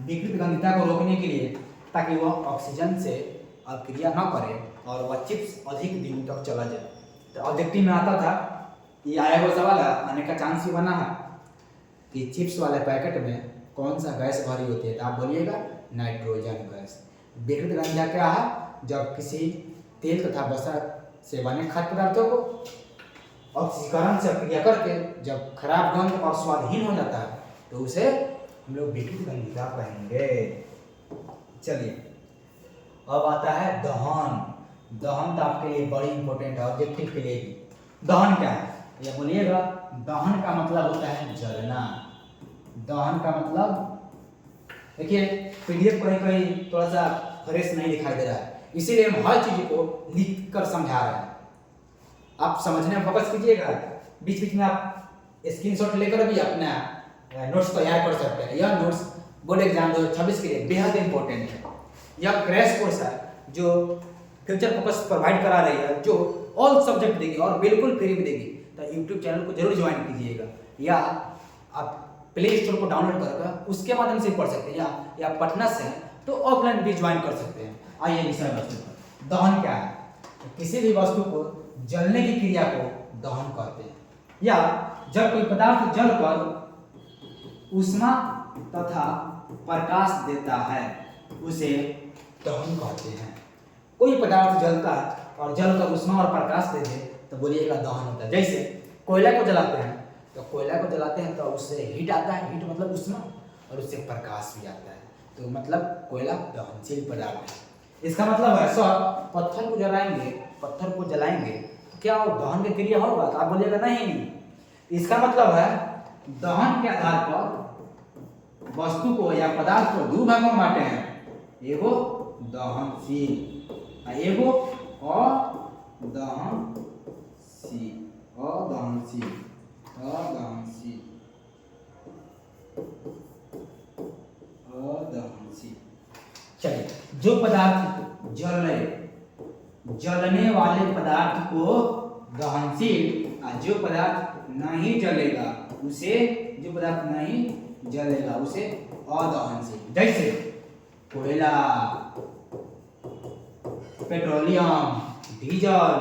विकृत गंधीता को रोकने के लिए, ताकि वह ऑक्सीजन से अक्रिया न करे और वह चिप्स अधिक दिनों तक चला जाए। तो ऑब्जेक्टिव में आता था, ये आया हुआ सवाल है, आने का चांस भी बना है कि चिप्स वाले पैकेट में कौन सा गैस भरी होती है? तो आप बोलिएगा नाइट्रोजन गैस। विकृत गंधीता क्या है? जब किसी तेल तथा वसा से बने खाद्य पदार्थों को ऑक्सीकरण से क्रिया करके जब खराब गंध और स्वादहीन हो जाता है तो उसे हम लोग विकृत गंधीता कहेंगे। चलिए, अब आता है दहन। दहन तो आपके लिए बड़ी इंपॉर्टेंट है, ऑब्जेक्टिव के लिए भी। दहन क्या है? ये बोलिएगा, दहन का मतलब होता है जलना। दहन का मतलब, देखिए पीडीएफ कहीं कहीं थोड़ा सा फ्रेश नहीं दिखाई दे रहा है, इसीलिए हम हर चीज को लिख कर समझा रहे हैं। आप समझने में फोकस कीजिएगा, बीच बीच में आप स्क्रीनशॉट लेकर भी अपना नोट्स तैयार कर सकते हैं। यह नोट्स बोर्ड एग्जाम 2026 के लिए बेहद इंपॉर्टेंट है। यह क्रैश कोर्स है जो फ्यूचर फोकस प्रोवाइड करा रही है, जो ऑल सब्जेक्ट देगी और बिल्कुल फ्री में देगी। तो यूट्यूब चैनल को जरूर ज्वाइन कीजिएगा, या आप प्ले स्टोर को डाउनलोड करके उसके माध्यम से पढ़ सकते हैं, या पटना से तो ऑफलाइन भी ज्वाइन कर सकते हैं। आइए विषय वस्तु पर। दहन क्या है? किसी भी वस्तु को जलने की क्रिया को दहन कहते हैं, या जब कोई पदार्थ जलकर ऊष्मा तथा प्रकाश देता है उसे दहन कहते हैं। कोई पदार्थ जलता है और जलकर ऊष्मा और प्रकाश दे दे तो बोलिएगा दहन होता है। जैसे कोयला को जलाते हैं, तो उससे हीट आता है, हीट मतलब ऊष्मा, और उससे प्रकाश भी आता है, तो मतलब कोयला दहनशील पदार्थ है। इसका मतलब है सर, पत्थर को जलाएंगे तो क्या दहन की क्रिया होगा? तो आप बोलिएगा नहीं। इसका मतलब है दहन के आधार पर वस्तु को या पदार्थ को दो भागों में बांटे हैं, एगो दहनशील, एगो अदहनशील। चलिए, जो पदार्थ जलने वाले पदार्थ को दहनशील, और जो पदार्थ नहीं जलेगा उसे अदहनशील। जैसे कोयला, पेट्रोलियम, डीजल,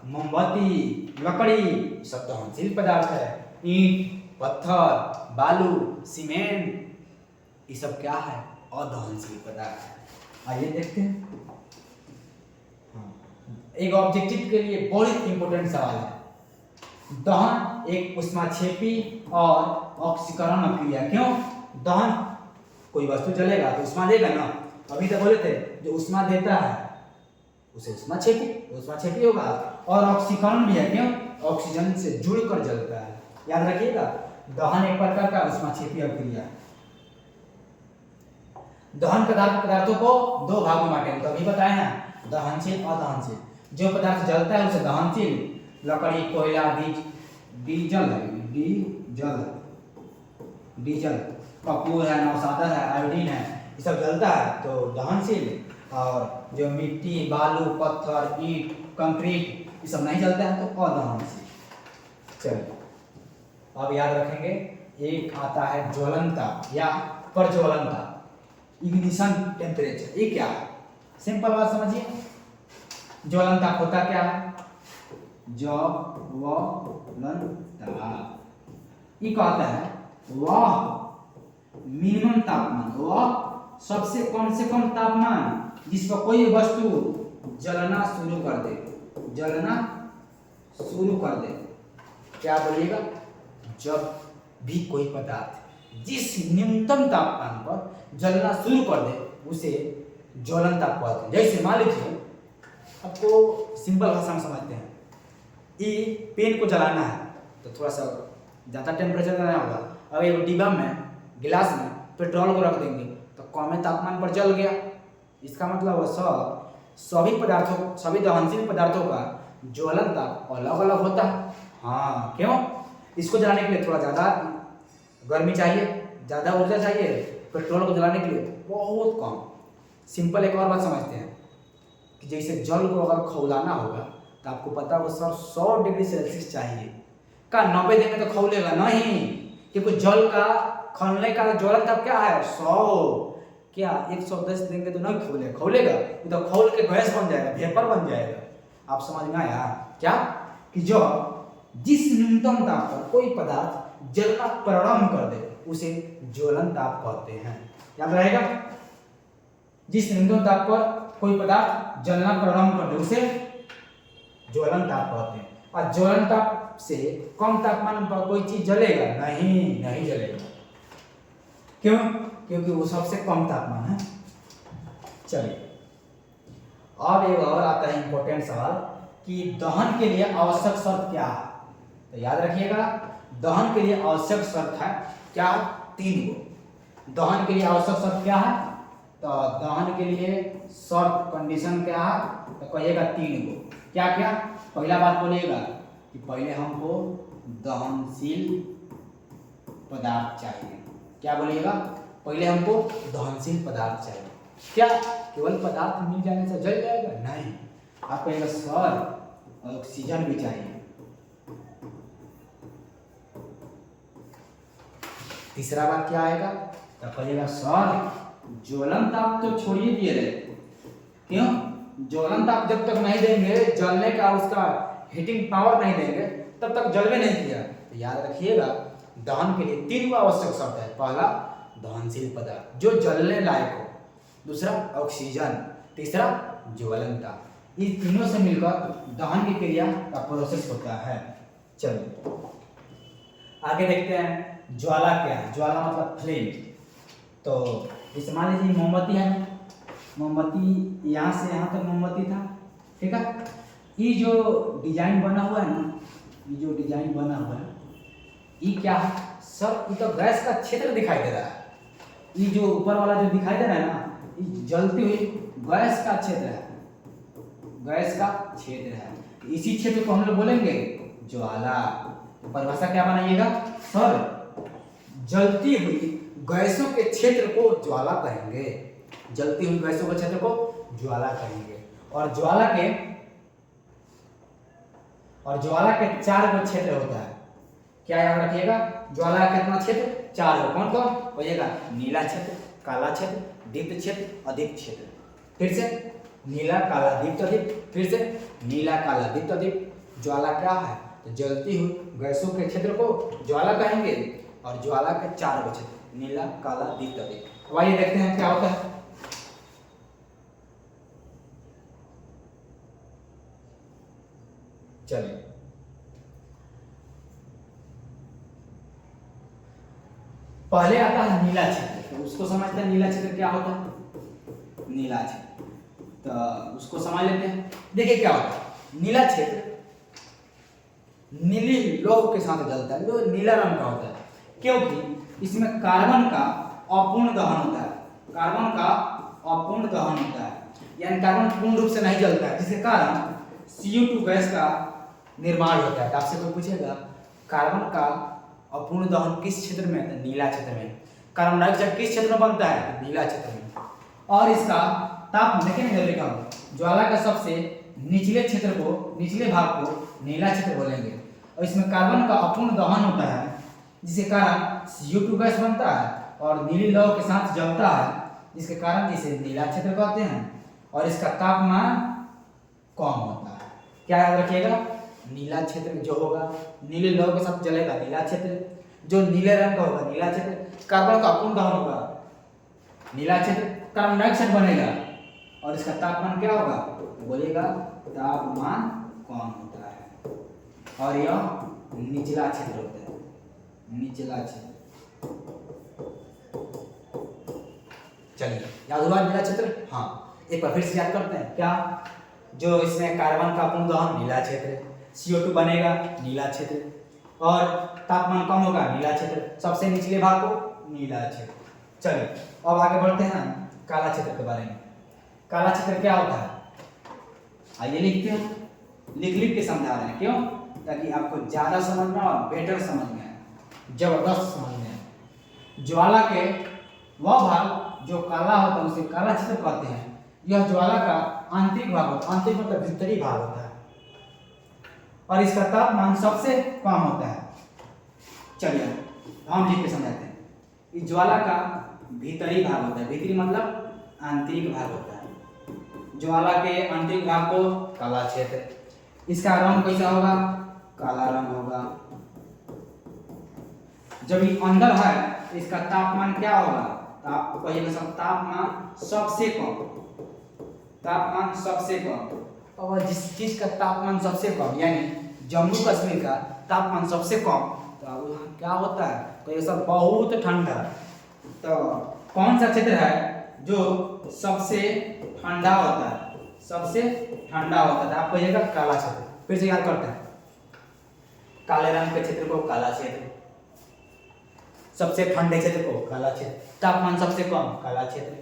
मोमबत्ती, लकड़ी, सब दहनशील पदार्थ है। ईंट, पत्थर, बालू, सीमेंट, ये सब क्या है? अदहनशील पदार्थ है। आइए देखते हैं। एक ऑब्जेक्टिव के लिए बहुत इंपॉर्टेंट सवाल है। दहन एक ऊष्माक्षेपी और ऑक्सीकरण क्रिया। क्यों? दहन, कोई वस्तु जलेगा तो ऊष्मा देगा ना, अभी तो बोले थे जो ऊष्मा देता है उसे ऊष्माक्षेपी होगा, और ऑक्सीकरण भी है। क्यों? ऑक्सीजन से जुड़कर जलता है। याद रखिएगा, दहन एक प्रकार का ऊष्माक्षेपी अभिक्रिया। दहन पदार्थों को दो भागों में बांटेंगे, तो अभी बताए हैं दहनशील, अदहनशील। जो पदार्थ जलता है उसे दहनशील, लकड़ी, कोयला, डीजल, कपूर है, नौशादा है, आयोडीन है, ये सब जलता है तो दहनशील। और जो मिट्टी, बालू, पत्थर, ईंट, कंक्रीट, ये सब नहीं जलता है तो अदहनशील। चलिए, अब याद रखेंगे, एक आता है ज्वलनता या प्रज्वलनता, इग्निशन टेम्परेचर। ये क्या है? सिंपल बात समझिए, ज्वलनता होता क्या है? जब ज्वलनता। ये कहता है वह मिनिमम तापमान, वह सबसे कम से कम तापमान जिस पर कोई वस्तु जलना शुरू कर दे, जलना शुरू कर दे। क्या बोलिएगा? जब भी कोई पदार्थ जिस न्यूनतम तापमान पर जलना शुरू कर दे उसे ज्वलन ताप कहते हैं। जैसे मान लीजिए, आपको सिंपल भाषा में समझते हैं, ये पेन को जलाना है तो थोड़ा सा ज़्यादा टेम्परेचर देना होगा। अब एक डिब्बा में, गिलास में पेट्रोल को रख देंगे तो कम तापमान पर जल गया। इसका मतलब सभी पदार्थों, सभी दहनशील पदार्थों का ज्वलन ताप अलग अलग होता है। हाँ, क्यों? इसको जलाने के लिए थोड़ा ज़्यादा गर्मी चाहिए, ज़्यादा ऊर्जा चाहिए। पेट्रोल को जलाने के लिए बहुत कम। सिंपल एक और बात समझते हैं कि जैसे जल को अगर खौलाना होगा तो आपको पता होगा सर 100 डिग्री सेल्सियस चाहिए। का 90 देंगे तो खौलेगा नहीं, क्योंकि जल का खौलने का ज्वलन ताप क्या है? 100। क्या 110 देंगे तो नहीं खौलेगा? खौलेगा, तो खौल के गैस बन जाएगा, वेपर बन जाएगा। आप समझ में आया क्या? कि जो जिस न्यूनतम ताप पर कोई पदार्थ जलना प्रारंभ कर दे उसे ज्वलन ताप कहते हैं। याद रहेगा? जिस न्यूनतम ताप पर कोई पदार्थ जलना प्रारंभ कर दे उसे ज्वलन ताप कहते हैं। और ज्वलन ताप से कम तापमान पर कोई चीज जलेगा नहीं, नहीं जलेगा। क्यों? क्योंकि वो सबसे कम तापमान है। चलिए, अब एक और आता है इंपॉर्टेंट सवाल कि दहन के लिए आवश्यक शर्त क्या है? तो याद रखिएगा, दहन के लिए आवश्यक शर्त है क्या? 3 गो। दहन के लिए आवश्यक शर्त क्या है? तो दहन के लिए शर्त, कंडीशन क्या है? तो कहिएगा 3 गो। क्या क्या? पहला बात बोलिएगा कि पहले हमको दहनशील पदार्थ चाहिए। क्या बोलिएगा? पहले हमको दहनशील पदार्थ चाहिए। क्या केवल पदार्थ मिल जाने से जल जाएगा? नहीं, आप कहिएगा सर ऑक्सीजन भी चाहिए। तीसरा बात क्या आएगा? तो कहिएगा सर ज्वलन ताप तो छोड़िए दिए रहे। क्यों? ज्वलन ताप जब तक नहीं देंगे, जलने का उसका हीटिंग पावर नहीं देंगे, तब तक जलवे नहीं किया। तो याद रखिएगा, दहन के लिए 3 गो आवश्यक शर्त है। पहला दहनशील पदार्थ जो जलने लायक हो, दूसरा ऑक्सीजन, तीसरा ज्वलन ताप। इन तीनों से मिलकर दहन की क्रिया का प्रोसेस होता है। चलिए आगे देखते हैं ज्वाला क्या है। ज्वाला मतलब फ्लेम। तो इस मान लीजिए मोमबत्ती है, मोमबत्ती यहाँ से यहाँ तक मोमबत्ती था, ठीक है। ये जो डिजाइन बना हुआ है ना, ये जो डिजाइन बना हुआ है, ये क्या है सर? ये तो गैस का क्षेत्र दिखाई दे रहा है। ये जो ऊपर वाला जो दिखाई दे रहा है ना, ये जलती हुई गैस का क्षेत्र है, गैस का क्षेत्र है। इसी क्षेत्र को हम लोग बोलेंगे ज्वाला। तो परिभाषा क्या बनाइएगा सर? जलती हुई गैसों के क्षेत्र को ज्वाला कहेंगे। जलती हुई गैसों के क्षेत्र को ज्वाला कहेंगे। और ज्वाला के 4 गो क्षेत्र होता है। क्या याद रखिएगा? ज्वाला का कितना क्षेत्र? 4 गो। कौन कौन? कहिएगा नीला क्षेत्र, काला क्षेत्र, दीप्त क्षेत्र, अदीप्त क्षेत्र। फिर से नीला, काला, दीप्त, अदीप्त। फिर से नीला, काला, दीप्त, अदीप्त। ज्वाला क्या है? तो जलती हुई गैसों के क्षेत्र को ज्वाला कहेंगे। और ज्वाला के 4 गो क्षेत्र, नीला, काला, दीप्त, अदीप्त। अब आइए देखते हैं क्या होता है। चलिए पहले आता है नीला क्षेत्र। तो उसको समझते हैं नीला क्षेत्र क्या होता है। नीला क्षेत्र तो उसको समझ लेते हैं। देखिए क्या होता है। नीला क्षेत्र नीली लौह के साथ जलता है, जो नीला रंग का होता है, क्योंकि इसमें कार्बन का अपूर्ण दहन होता है। कार्बन का अपूर्ण दहन होता है, यानी कार्बन पूर्ण रूप से नहीं जलता है, जिसके कारण CO2 गैस का निर्माण होता है। तो आपसे कोई पूछेगा कार्बन का अपूर्ण दहन किस क्षेत्र में? तो नीला क्षेत्र में। कार्बन डाइऑक्साइड किस क्षेत्र में बनता है? तो नीला क्षेत्र में। और इसका ताप देखेंगे, लिखा ज्वाला का सबसे निचले क्षेत्र को, निचले भाग को नीला क्षेत्र बोलेंगे। और इसमें कार्बन का अपूर्ण दहन होता है, जिसके कारण CO2 गैस बनता है और नीली लौ के साथ जलता है, जिसके कारण इसे नीला क्षेत्र कहते हैं। और इसका तापमान कम होता है। क्या याद रखिएगा? नीला क्षेत्र जो होगा नीले लौह के साथ जलेगा नीला क्षेत्र, जो नीले रंग का होगा नीला क्षेत्र। कार्बन का अपूर्ण दहन होगा नीला क्षेत्र, कार्बन डाइऑक्साइड बनेगा और इसका तापमान क्या होगा तो बोलिएगा तापमान कम होता है और यह निचला क्षेत्र होता है, निचला क्षेत्र। चलिए याद हुआ नीला क्षेत्र। हाँ एक बार फिर से याद करते हैं क्या, जो इसमें कार्बन का अपूर्ण दहन नीला क्षेत्र, CO2 बनेगा नीला क्षेत्र और तापमान कम होगा नीला क्षेत्र, सबसे निचले भाग को नीला क्षेत्र। चलिए अब आगे बढ़ते हैं काला क्षेत्र के बारे में। काला क्षेत्र क्या होता है आइए लिखते हैं, लिख लिख के समझा रहे हैं क्यों, ताकि आपको ज्यादा समझ में और बेटर समझ में आए, जबरदस्त समझ में आए। ज्वाला के वह भाग जो काला होता है उसे काला क्षेत्र कहते हैं। यह ज्वाला का आंतरिक भाग होता है, आंतरिक मतलब भीतरी भाग होता है और इसका तापमान सबसे कम होता है। चलिए हम लिख के समझाते हैं। इस ज्वाला का भीतरी भाग होता है, भीतरी मतलब आंतरिक भाग होता है। ज्वाला के आंतरिक भाग को काला क्षेत्र, इसका रंग कैसा होगा काला रंग होगा। जब ये अंदर है इसका तापमान क्या होगा, तापमान सबसे कम, तापमान सबसे कम। और जिस चीज का तापमान सबसे कम यानी जम्मू कश्मीर का तापमान सबसे कम तो क्या होता है तो ये सब बहुत ठंडा। तो कौन सा क्षेत्र है जो सबसे ठंडा होता है, सबसे ठंडा होता है, आप कहिएगा काला क्षेत्र। फिर से याद करते हैं, काले रंग के क्षेत्र को काला क्षेत्र, सबसे ठंडे क्षेत्र को काला क्षेत्र, तापमान सबसे कम काला क्षेत्र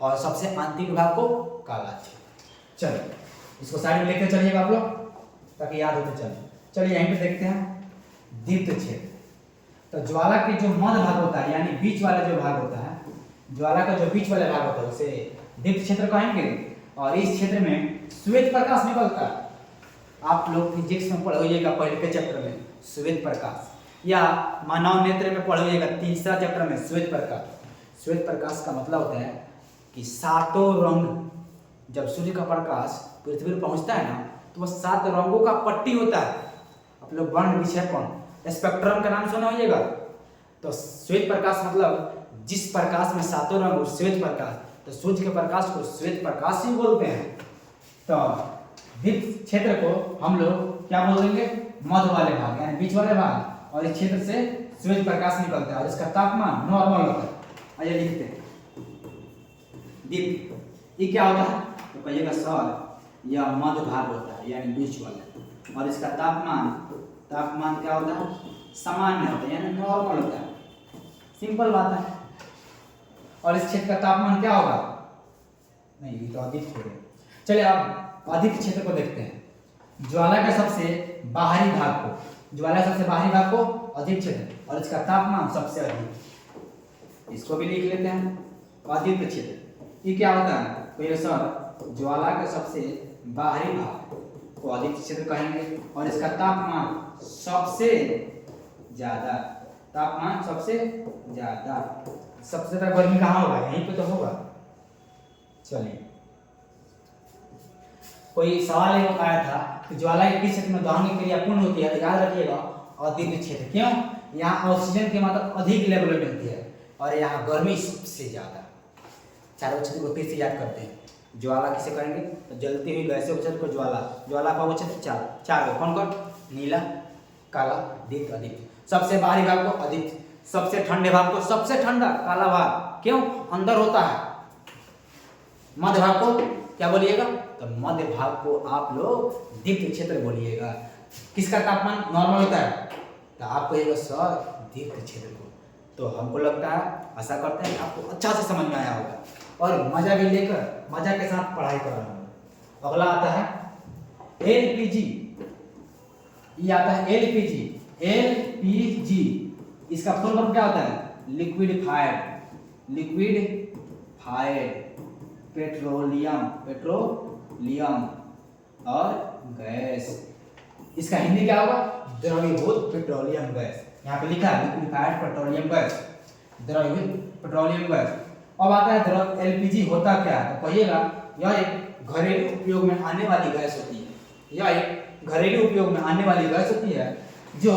और सबसे आंतरिक भाग को काला क्षेत्र। चलिए इसको साइड में लिखते चलिएगा आप लोग ताकि याद होते चले। चलिए यहीं पे देखते हैं दीप्त क्षेत्र। तो ज्वाला के जो मध्य भाग होता है यानी बीच वाला जो भाग होता है, ज्वाला का जो बीच वाला भाग होता है उसे दीप्त क्षेत्र कहेंगे। और इस क्षेत्र में श्वेत प्रकाश निकलता है। आप लोग फिजिक्स में पढ़ होइएगा पहले के चैप्टर में श्वेत प्रकाश, या मानव नेत्र में पढ़ होइएगा तीसरा चैप्टर में श्वेत प्रकाश। श्वेत प्रकाश का मतलब होता है कि सातों रंग, जब सूर्य का प्रकाश पृथ्वी पर पहुंचता है ना तो वह 7 रंगों का पट्टी होता है। आप लोग वर्ण विक्षेपण स्पेक्ट्रम का नाम सुना होइएगा। तो श्वेत प्रकाश मतलब जिस प्रकाश में 7 रंग और श्वेत प्रकाश, तो सूर्य के प्रकाश को श्वेत प्रकाश ही बोलते हैं। तो दीप्त क्षेत्र को हम लोग क्या बोलेंगे मध्य वाले भाग यानी बीच वाले भाग, और इस क्षेत्र से श्वेत प्रकाश निकलता है और इसका तापमान नॉर्मल होता है। आइए लिखते हैं दीप्त, ये क्या होता है तो कहिएगा सर यह मध्य भाग होता है यानी बीच वाला, और इसका तापमान क्या होता है सामान्य होता है यानी नॉर्मल होता है, सिंपल बात है। और इस क्षेत्र का तापमान क्या होगा, नहीं ये तो अधिक हो गया। चलिए अब अधिक क्षेत्र को देखते हैं। ज्वाला के सबसे बाहरी भाग को, ज्वाला सबसे बाहरी भाग को अधिक क्षेत्र और इसका तापमान सबसे अधिक, इसको भी लिख लेते हैं अधिक क्षेत्र। ये क्या होता है तो ये सर ज्वाला के सबसे बाहरी भाग को अधिक क्षेत्र कहेंगे और इसका तापमान सबसे ज्यादा, तापमान सबसे ज्यादा। सबसे ज्यादा गर्मी कहाँ होगा, यहीं पे तो होगा। चलिए कोई सवाल ये आया था कि ज्वाला किस क्षेत्र में दहन की क्रिया पूर्ण होती है, तो याद रखिएगा अद्वितीय क्षेत्र। क्यों, यहाँ ऑक्सीजन की मात्रा अधिक लेवल में मिलती है और यहाँ गर्मी सबसे ज्यादा। चारों क्षेत्र को फिर से याद करते हैं। ज्वाला किसे कहेंगे तो जलती हुई गैसीय क्षेत्र को ज्वाला, ज्वाला का क्षेत्र चार कौन कौन, नीला, काला, दीप्त, अदीप्त। सबसे बाहरी भाग को अदीप्त, सबसे ठंडे भाग को सबसे ठंडा काला भाग, क्यों अंदर होता है। मध्य भाग को क्या बोलिएगा तो मध्य भाग को आप लोग दीप्त क्षेत्र बोलिएगा। किसका तापमान नॉर्मल होता है तो आप कहिएगा सर दीप्त क्षेत्र को। तो हमको लगता है, आशा करते हैं आपको अच्छा से समझ में आया होगा और मजा भी लेकर मजा के साथ पढ़ाई कर रहा हूँ। अगला आता है एलपीजी। ये आता है एलपीजी। एलपीजी इसका फुल फॉर्म क्या होता है, लिक्विडिफाइड, लिक्विडिफाइड पेट्रोलियम, पेट्रोलियम और गैस। इसका हिंदी क्या होगा, द्रवीभूत पेट्रोलियम गैस। यहाँ पे लिखा है लिक्विडिफाइड पेट्रोलियम गैस, द्रवीभूत पेट्रोलियम गैस। अब आता है एलपीजी होता क्या है तो कहिएगा यह एक घरेलू उपयोग में आने वाली गैस होती है। यह एक घरेलू उपयोग में आने वाली गैस होती है जो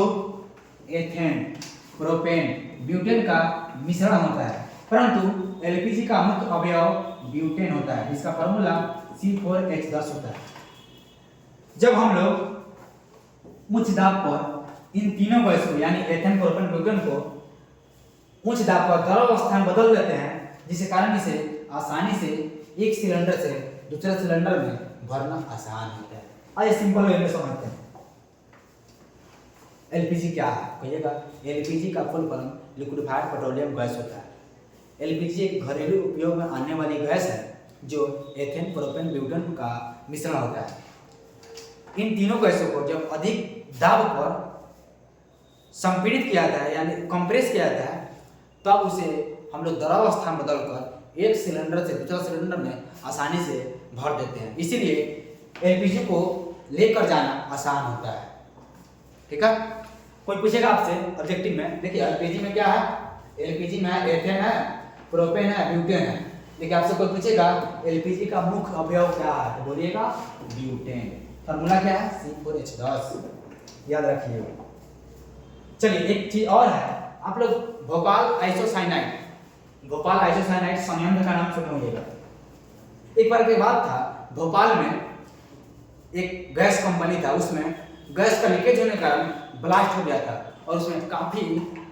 एथेन, प्रोपेन, ब्यूटेन का मिश्रण होता है, परंतु एलपीजी का मुख्य अवयव ब्यूटेन होता है, जिसका फार्मूला C4H10 होता है। जब हम लोग उच्च दाब पर इन तीनों गैस को यानी एथेन, प्रोपेन, ब्यूटेन को उच्च दाब पर द्रव अवस्था में बदल देते हैं, जिसके कारण इसे आसानी से एक सिलेंडर से दूसरे सिलेंडर में भरना आसान होता है। आइए सिंपल वे में समझते हैं एलपीजी क्या है। कहिएगा, एलपीजी का full form liquefied petroleum gas होता है। एलपीजी एक घरेलू उपयोग में आने वाली गैस है जो एथेन, प्रोपेन, ब्यूटेन का मिश्रण होता है। इन तीनों गैसों को जब अधिक दाब पर संपीड़ित किया जाता है यानी कंप्रेस किया जाता है, तब उसे हम लोग द्रव अवस्था में बदलकर एक सिलेंडर से दूसरा सिलेंडर में आसानी से भर देते हैं। इसीलिए एलपीजी को लेकर जाना आसान होता है। ठीक है, कोई पूछेगा आपसे ऑब्जेक्टिव में, देखिए एलपीजी में क्या है, एलपीजी में एथेन है, प्रोपेन है, ब्यूटेन है। देखिए आपसे कोई पूछेगा एलपीजी का मुख्य अवयव क्या है, तो बोलिएगा ब्यूटेन। फार्मूला क्या है, C4H10, याद रखिए। चलिए एक चीज और है, आप लोग भोपाल आइसोसाइनाइड संयंत्र का नाम सुने होंगे। एक बार की बात था, भोपाल में एक गैस कंपनी था, उसमें गैस का लीकेज होने के कारण ब्लास्ट हो गया था और उसमें काफी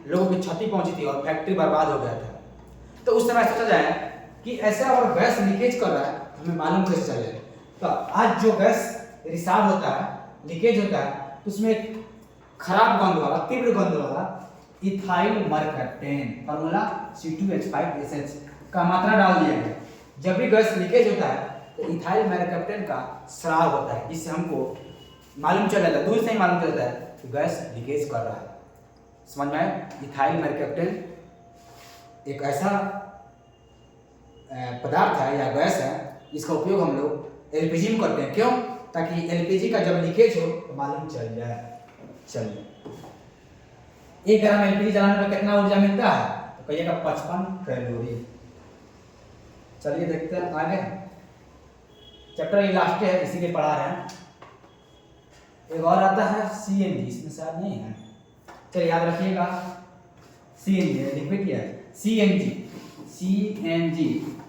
लोगों की क्षति पहुंची थी और फैक्ट्री बर्बाद हो गया था। तो उस समय सोचा जाए कि ऐसा अगर गैस लीकेज कर रहा है तो हमें मालूम कैसे चले। तो आज जो गैस रिसाव होता है, लीकेज होता है, तो उसमें एक खराब गंध वाला, तीव्र गंध वाला इथाइल मरकप्टेन, फार्मूला C2H5SH का मात्रा डाल दिया गया। जब भी गैस लीकेज होता है तो इथाइल मरकप्टेन का स्राव होता है, जिससे हमको मालूम चल जाता है, दूर से ही मालूम चलता है कि गैस लीकेज कर रहा है। समझ में आया? इथाइल मरकप्टेन एक ऐसा पदार्थ है या गैस है जिसका उपयोग हम लोग एलपीजी में करते हैं। क्यों? ताकि एलपीजी का जब लीकेज हो तो मालूम चल जाए। चलिए, 1 ग्राम एलपीजी जलाने पर कितना ऊर्जा मिलता है, तो कहिएगा 55 कैलोरी। चलिए देखते हैं आगे, चैप्टर ये लास्ट है इसीलिए पढ़ा रहे हैं। एक और आता है सीएनजी, इसमें शायद नहीं है, चलिए याद रखिएगा। सीएनजी लिख भी किया है, सीएनजी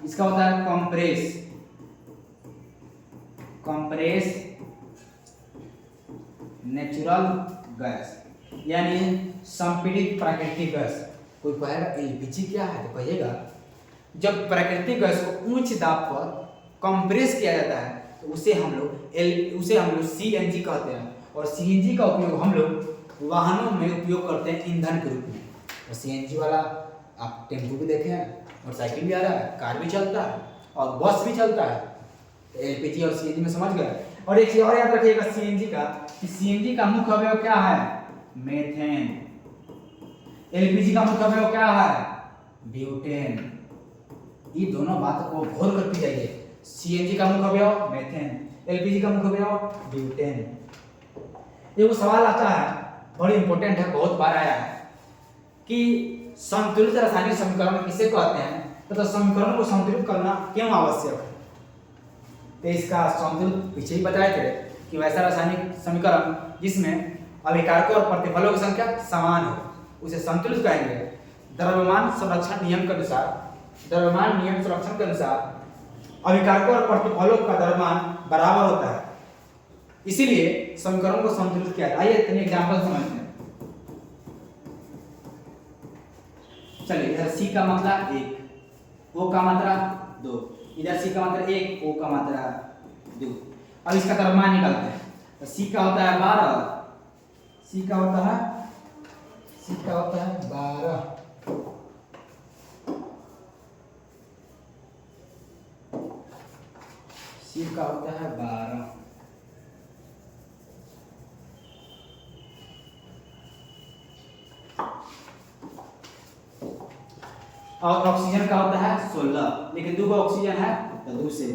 इसका होता है कंप्रेस नेचुरल गैस यानी संपीड़ित प्राकृतिक गैस। कोई कहेगा एलपीजी क्या है, तो कहिएगा जब प्राकृतिक गैस को उच्च दाब पर कंप्रेस किया जाता है तो उसे हम लोग सीएनजी कहते हैं। और सीएनजी का उपयोग हम लोग वाहनों में उपयोग करते हैं ईंधन के रूप में। और सीएनजी वाला आप टेम्पो भी देखे हैं, मोटरसाइकिल भी आ रहा है, कार भी चलता है और बस भी चलता है। तो एलपीजी और सीएनजी में समझ गए। और एक चीज और याद रखिएगा सीएनजी का, कि सीएनजी का मुख्य अवयव क्या है, मेथेन। एलपीजी का मुख्य अवयव क्या है, ब्यूटेन। ये दोनों बातों को घोल कर पी जाइए। सीएनजी का मुख्य अवयव मेथेन, एलपीजी का मुख्य अवयव ब्यूटेन। ये वो सवाल आता है, बड़ी इंपॉर्टेंट है, बहुत बार आया है कि संतुलित रासायनिक समीकरण किसे कहते हैं, तो समीकरण को संतुलित करना क्यों आवश्यक है। तो इसका संतुलित पीछे ही बताए थे कि वैसा रासायनिक समीकरण जिसमें अभिकारकों और प्रतिफलों की संख्या समान हो उसे संतुलित कहेंगे। द्रव्यमान संरक्षण नियम के अनुसार अभिकारकों और प्रतिफलों का द्रव्यमान बराबर होता है, इसीलिए समीकरण को संतुलित किया जाए। आइए इतने एग्जांपल समझते हैं। चलिए, इधर C का मात्रा 1, O का मात्रा 2, इधर C का मात्रा 1, O का मात्रा 2। अब इसका द्रव्यमान निकालते हैं। तो C का होता है 12, C का होता है 12, C का होता है 12। और ऑक्सीजन का होता है 16, लेकिन 2 ऑक्सीजन है तो 2 से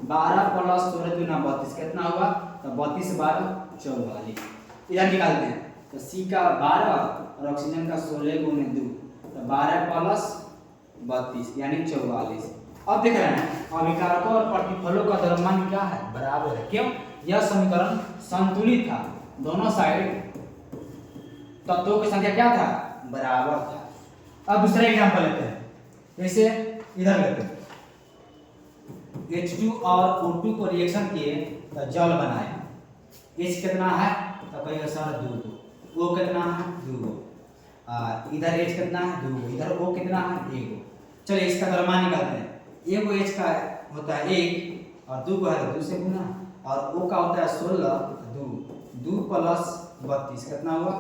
12 प्लस 16 दूना 32, कितना होगा, तो 32 12 44। इधर निकालते हैं। तो C का 12 और ऑक्सीजन का 16 गुणे 2, तो 12 प्लस 32 यानी 44। अब देख रहे हैं अभिकारकों और प्रतिफलों का द्रव्यमान क्या है, बराबर है। क्यों? यह समीकरण संतुलित था, दोनों साइड तत्वों की संख्या क्या था, बराबर था। अब दूसरा एग्जांपल लेते हैं, जैसे इधर लेते हैं, H2 और O2 को रिएक्शन किए तो जल बनाए। H कितना है तो कहेगा सर 2, O कितना है 2, इधर H कितना है 2, इधर O कितना है 1। चलिए इसका द्रव्यमान निकालते हैं। एक H का होता है 1 और 2 को है तो 2 से गुना, और O का होता है 16, 2 प्लस 32 कितना हुआ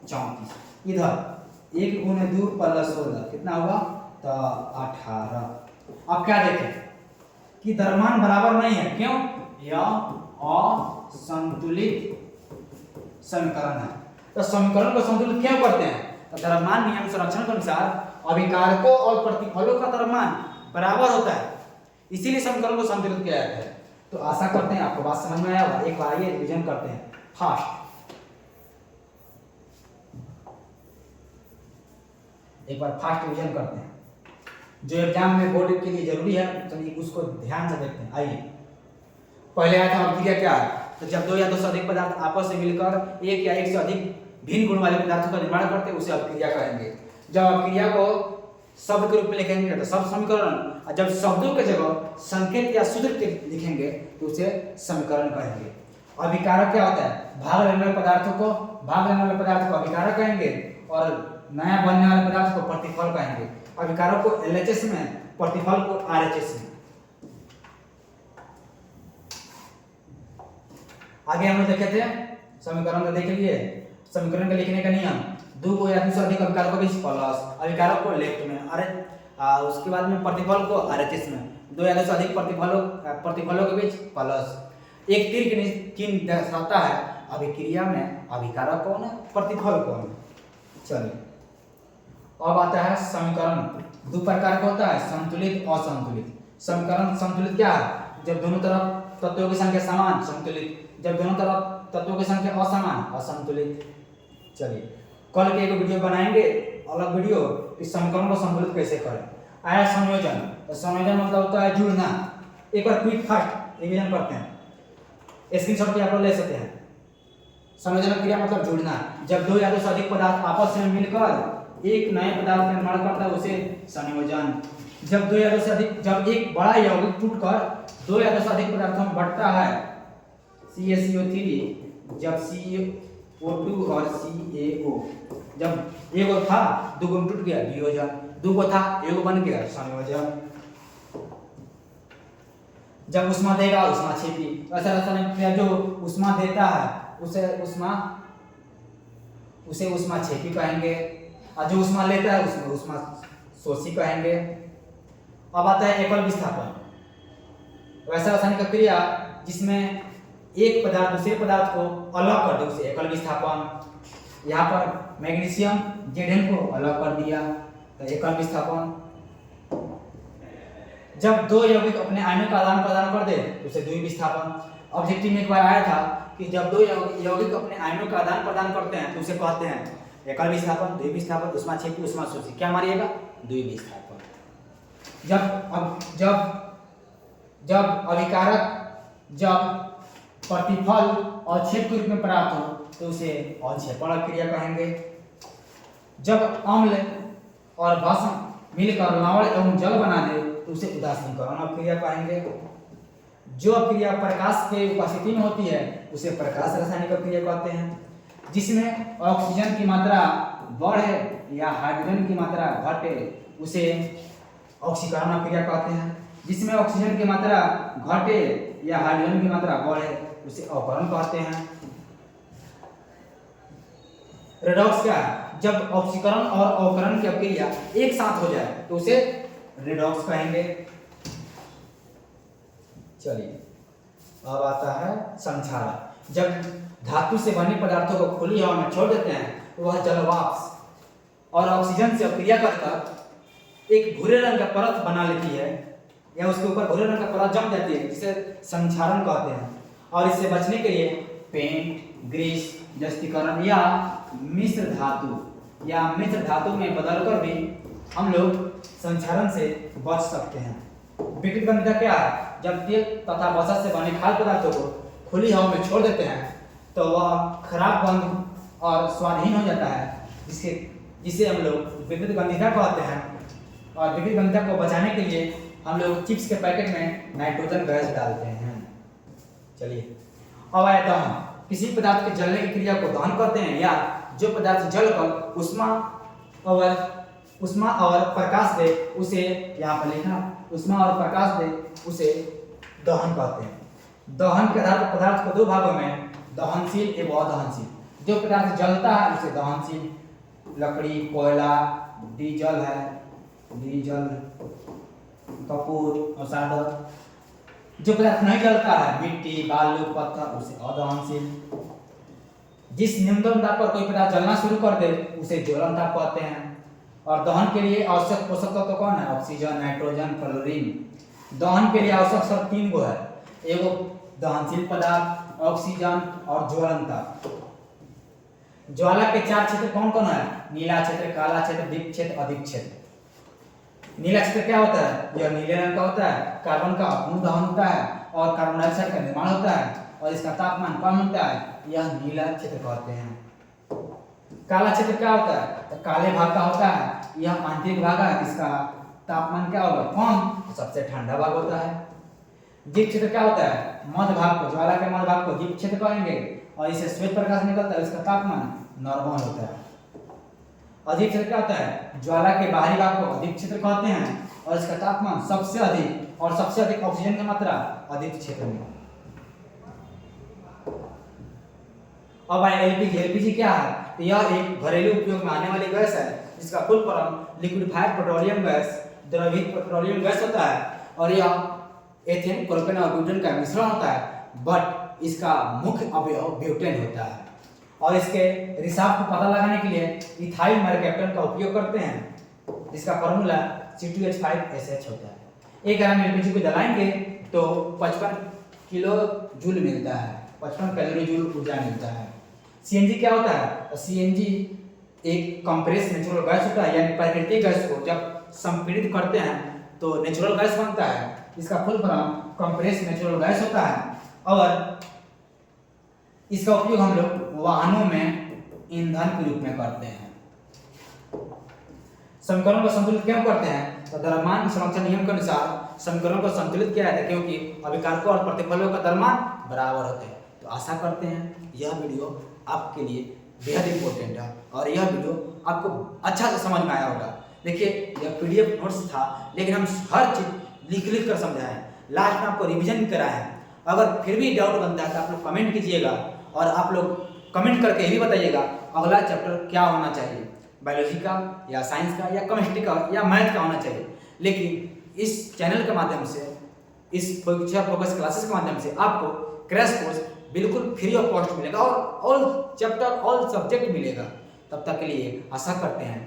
34। इधर 1 गुने 2 प्लस 16 कितना हुआ तो 18। अब क्या देखें कि द्रव्यमान बराबर नहीं है, क्यों, यह असंतुलित समीकरण है। तो समीकरण को संतुलित क्यों करते हैं, तो द्रव्यमान नियम संरक्षण के अनुसार अभिकारकों और प्रतिफलों का द्रव्यमान बराबर होता है, इसीलिए समीकरण को संतुलित किया जाता है। तो आशा करते हैं आपको बात समझ में आया होगा। एक बार ये रिवीजन करते हैं फास्ट, एक बार फास्ट रिवीजन करते हैं जो एग्जाम में बोर्ड के लिए जरूरी है, चलिए उसको ध्यान से देखते हैं। आइए पहले आया था अभिक्रिया क्या है, तो जब दो या दो से अधिक पदार्थ आपस में मिलकर एक या एक से अधिक भिन्न गुण वाले पदार्थों का निर्माण करते हैं उसे अभिक्रिया कहेंगे। जब अभिक्रिया को शब्द के रूप में लिखेंगे तो शब्द समीकरण, और जब शब्दों के जगह संकेत या सूत्र लिखेंगे तो उसे समीकरण कहेंगे। अभिकारक क्या होता है, भाग लेने वाले पदार्थ को अभिकारक कहेंगे और नया बनने वाले पदार्थ को प्रतिफल कहेंगे। अभिकारक को LHS में, प्रतिफल को RHS में। आगे हम लोग देखे थे समीकरण को देख लिए, समीकरण के लिखने का नियम, दो को या दो से अधिक अभिकारक को बीच प्लस, अभिकारक को लेफ्ट में, उसके बाद में प्रतिफल को RHS में, दो या दो से अधिक प्रतिफलों के बीच प्लस। एक तीर के नीचे चिन्ह दर्शाता है अभिक्रिया में अभिकारक कौन है, प्रतिफल कौन है। चलिए अब आता है समीकरण, दो प्रकार का होता है, संतुलित और असंतुलित। समीकरण संतुलित क्या है, जब दोनों तरफ तत्वों की संख्या समान, संतुलित। जब दोनों तरफ तत्वों की संख्या असमान, असंतुलित। चलिए कल के एक वीडियो बनाएंगे, अलग वीडियो, इस समीकरण को संतुलित कैसे करें। आया संयोजन, तो संयोजन मतलब होता है जुड़ना। एक बार क्विक फास्ट रिवीजन करते हैं, स्क्रीनशॉट भी आप लोग ले सकते हैं। संयोजन क्रिया मतलब जुड़ना, जब दो या दो से अधिक पदार्थ आपस में मिलकर एक नए पदार्थ का निर्माण करता है उसे संयोजन। जब दो या दो से अधिक, जब एक बड़ा यौगिक टूटकर दो या दो से अधिक पदार्थों में बढ़ता है, CaCO3, जब CO2 और CaO, जब एगो था दो गुण टूट गया वियोजन, दो को था एगो बन गया संयोजन। जब उष्मा देगा उष्मा छेपी, ऐसा रासायनिक जो उष्मा देता है उसे उष्मा छेपी कहेंगे, और जो उष्मा लेता है उसमें उष्मा शोषी कहेंगे। अब आता है एकल विस्थापन, वैसा रासायनिक क्रिया जिसमें एक पदार्थ दूसरे पदार्थ को अलग कर दे उसे एकल विस्थापन। यहाँ पर मैग्नीशियम Zn को अलग कर दिया तो एकल विस्थापन। जब दो यौगिक अपने आयनों का आदान प्रदान कर दे तो उसे द्वि विस्थापन। ऑब्जेक्टिव में एक बार आया था कि जब दो यौगिक अपने आयनों का आदान प्रदान करते हैं तो उसे कहते हैं एकल विस्थापन, द्वि विस्थापन, उष्मा छेपी, उष्मा शोषी। क्या मारिएगा, द्वि विस्थापन। जब अभिकारक जब प्रतिफल अवक्षेप के रूप में प्राप्त हो तो उसे अवक्षेपण क्रिया कहेंगे। जब अम्ल और भस्म मिलकर लवण एवं जल बना दे तो उसे उदासीनीकरण क्रिया कहेंगे। जो क्रिया प्रकाश के उपस्थिति में होती है उसे प्रकाश रासायनिक क्रिया कहते हैं। जिसमें ऑक्सीजन की मात्रा बढ़े या हाइड्रोजन की मात्रा घटे उसे ऑक्सीकरण क्रिया कहते हैं। जिसमें ऑक्सीजन की मात्रा घटे या हाइड्रोजन की मात्रा बढ़े उसे अवकरण कहते हैं। रेडॉक्स क्या है, जब ऑक्सीकरण और अवकरण की क्रिया एक साथ हो जाए तो उसे रेडॉक्स कहेंगे। चलिए अब आता है संक्षारक, जब धातु से बने पदार्थों को खुली हवा में छोड़ देते हैं तो वह जलवाष्प और ऑक्सीजन से क्रिया कर एक भूरे रंग का परत बना लेती है या उसके ऊपर भूरे रंग का परत जम जाती है, जिसे संक्षारण कहते हैं। और इससे बचने के लिए पेंट, ग्रीस, जस्तीकरण या मिश्र धातु में बदलकर भी हम लोग संक्षारण से बच सकते हैं। विकृत गंधता क्या है, जब तेल तथा वसा से बने खाद्य पदार्थों को खुली हवा में छोड़ देते हैं तो वह खराब गंध और स्वादहीन हो जाता है, जिसे हम लोग विद्युत गंधिता कहते हैं। और विद्युत गंधिता को बचाने के लिए हम लोग चिप्स के पैकेट में नाइट्रोजन गैस डालते हैं। चलिए अब आया दहन। किसी पदार्थ के जलने की क्रिया को दहन कहते हैं, या जो पदार्थ जलकर उष्मा और प्रकाश दे उसे, यहाँ पर लिखा, उष्मा और प्रकाश दे उसे दहन कहते हैं। दहन के आधार पर पदार्थ को दो भागों में दहनशील एवं अदहनशील। जो पदार्थ जलता है उसे दहनशील, लकड़ी, कोयला, डीजल है, डीजल, कपूर और सादर। जो पदार्थ नहीं जलता है, मिट्टी, बालू, पत्थर, उसे अदहनशील। जिस न्यूनतम ताप पर कोई पदार्थ जलना शुरू कर दे उसे ज्वलन ताप कहते हैं। और दहन के लिए आवश्यक पोषक तत्व कौन है? Oxygen, nitrogen, chlorine. दहन के लिए आवश्यक सब 3 गो है, एगो दहनशील पदार्थ, ऑक्सीजन और ज्वलन ताप। ज्वाला के 4 क्षेत्र कौन कौन है? नीला क्षेत्र, काला क्षेत्र, दीप क्षेत्र, अधिक क्षेत्र। नीला क्षेत्र क्या होता है? यह नीले रंग का होता है। कार्बन का अपूर्ण दहन होता है और कार्बन डाइऑक्साइड का निर्माण होता है और इसका तापमान कम होता है, यह नीला क्षेत्र कहते हैं। काला क्षेत्र क्या होता है? तो काले भाग का होता है, यह आंतरिक भाग है, इसका तापमान क्या होगा? कम, सबसे ठंडा भाग होता है। दीप क्षेत्र क्या होता है? मध्य भाग को, ज्वाला के मध्य भाग को दीप क्षेत्र कहेंगे और इससे श्वेत प्रकाश निकलता है, इसका तापमान नॉर्मल होता है। अधिक क्षेत्र क्या होता है? ज्वाला के बाहरी भाग को अधिक क्षेत्र कहते हैं और इसका तापमान सबसे अधिक और सबसे अधिक ऑक्सीजन की मात्रा अधिक क्षेत्र में। अब एलपीजी। एलपीजी क्या है? तो यह एक घरेलू उपयोग में आने वाली गैस है, जिसका full form liquefied petroleum gas, द्रवित पेट्रोलियम गैस होता है और यह एथेन, प्रोपेन और ब्यूटेन का मिश्रण होता है, बट इसका मुख्य अवयव ब्यूटेन होता है। और इसके रिसाव को पता लगाने के लिए इथाइल मरकैप्टन का उपयोग करते हैं, जिसका फॉर्मूला C2H5SH होता है। 1 ग्राम एलपीजी को जलाएंगे तो 55 किलो जूल मिलता है, 55 कैलोरी जूल ऊर्जा मिलता है। सीएनजी क्या होता है? तो सीएनजी एक कंप्रेस नेचुरल गैस होता है, यानी प्राकृतिक गैस को जब संपीड़ित करते हैं तो नेचुरल गैस बनता है। इसका full form compress natural gas होता है और इसका उपयोग हम लोग वाहनों में ईंधन के रूप में करते हैं। समीकरणों को संतुलित क्यों करते हैं? तो द्रव्यमान संरक्षण नियम के अनुसार समीकरणों को संतुलित किया जाता है, क्योंकि अभिकारकों और प्रतिफलों का द्रव्यमान बराबर होते हैं। तो आशा करते हैं यह वीडियो आपके लिए बेहद इंपॉर्टेंट है और यह वीडियो आपको अच्छा से समझ में आया होगा। देखिए, यह पीडीएफ नोट्स था, लेकिन हम हर चीज लिख कर समझाएं, लास्ट में आपको रिवीजन कराएं। अगर फिर भी डाउट बनता है तो आप लोग कमेंट कीजिएगा और आप लोग कमेंट करके ये भी बताइएगा अगला चैप्टर क्या होना चाहिए, बायोलॉजी का या साइंस का या केमिस्ट्री का या मैथ का होना चाहिए। लेकिन इस चैनल के माध्यम से, इस फ्यूचर फोकस क्लासेस के माध्यम से आपको क्रैश कोर्स बिल्कुल फ्री ऑफ कॉस्ट मिलेगा और ऑल चैप्टर, ऑल सब्जेक्ट मिलेगा। तब तक के लिए आशा करते हैं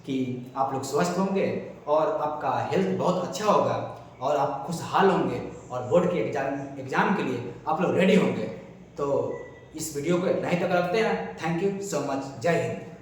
कि आप लोग स्वस्थ होंगे और आपका हेल्थ बहुत अच्छा होगा और आप खुशहाल होंगे और बोर्ड के एग्जाम के लिए आप लोग रेडी होंगे। तो इस वीडियो को इतना ही तक रखते हैं। Thank you so much. जय हिंद।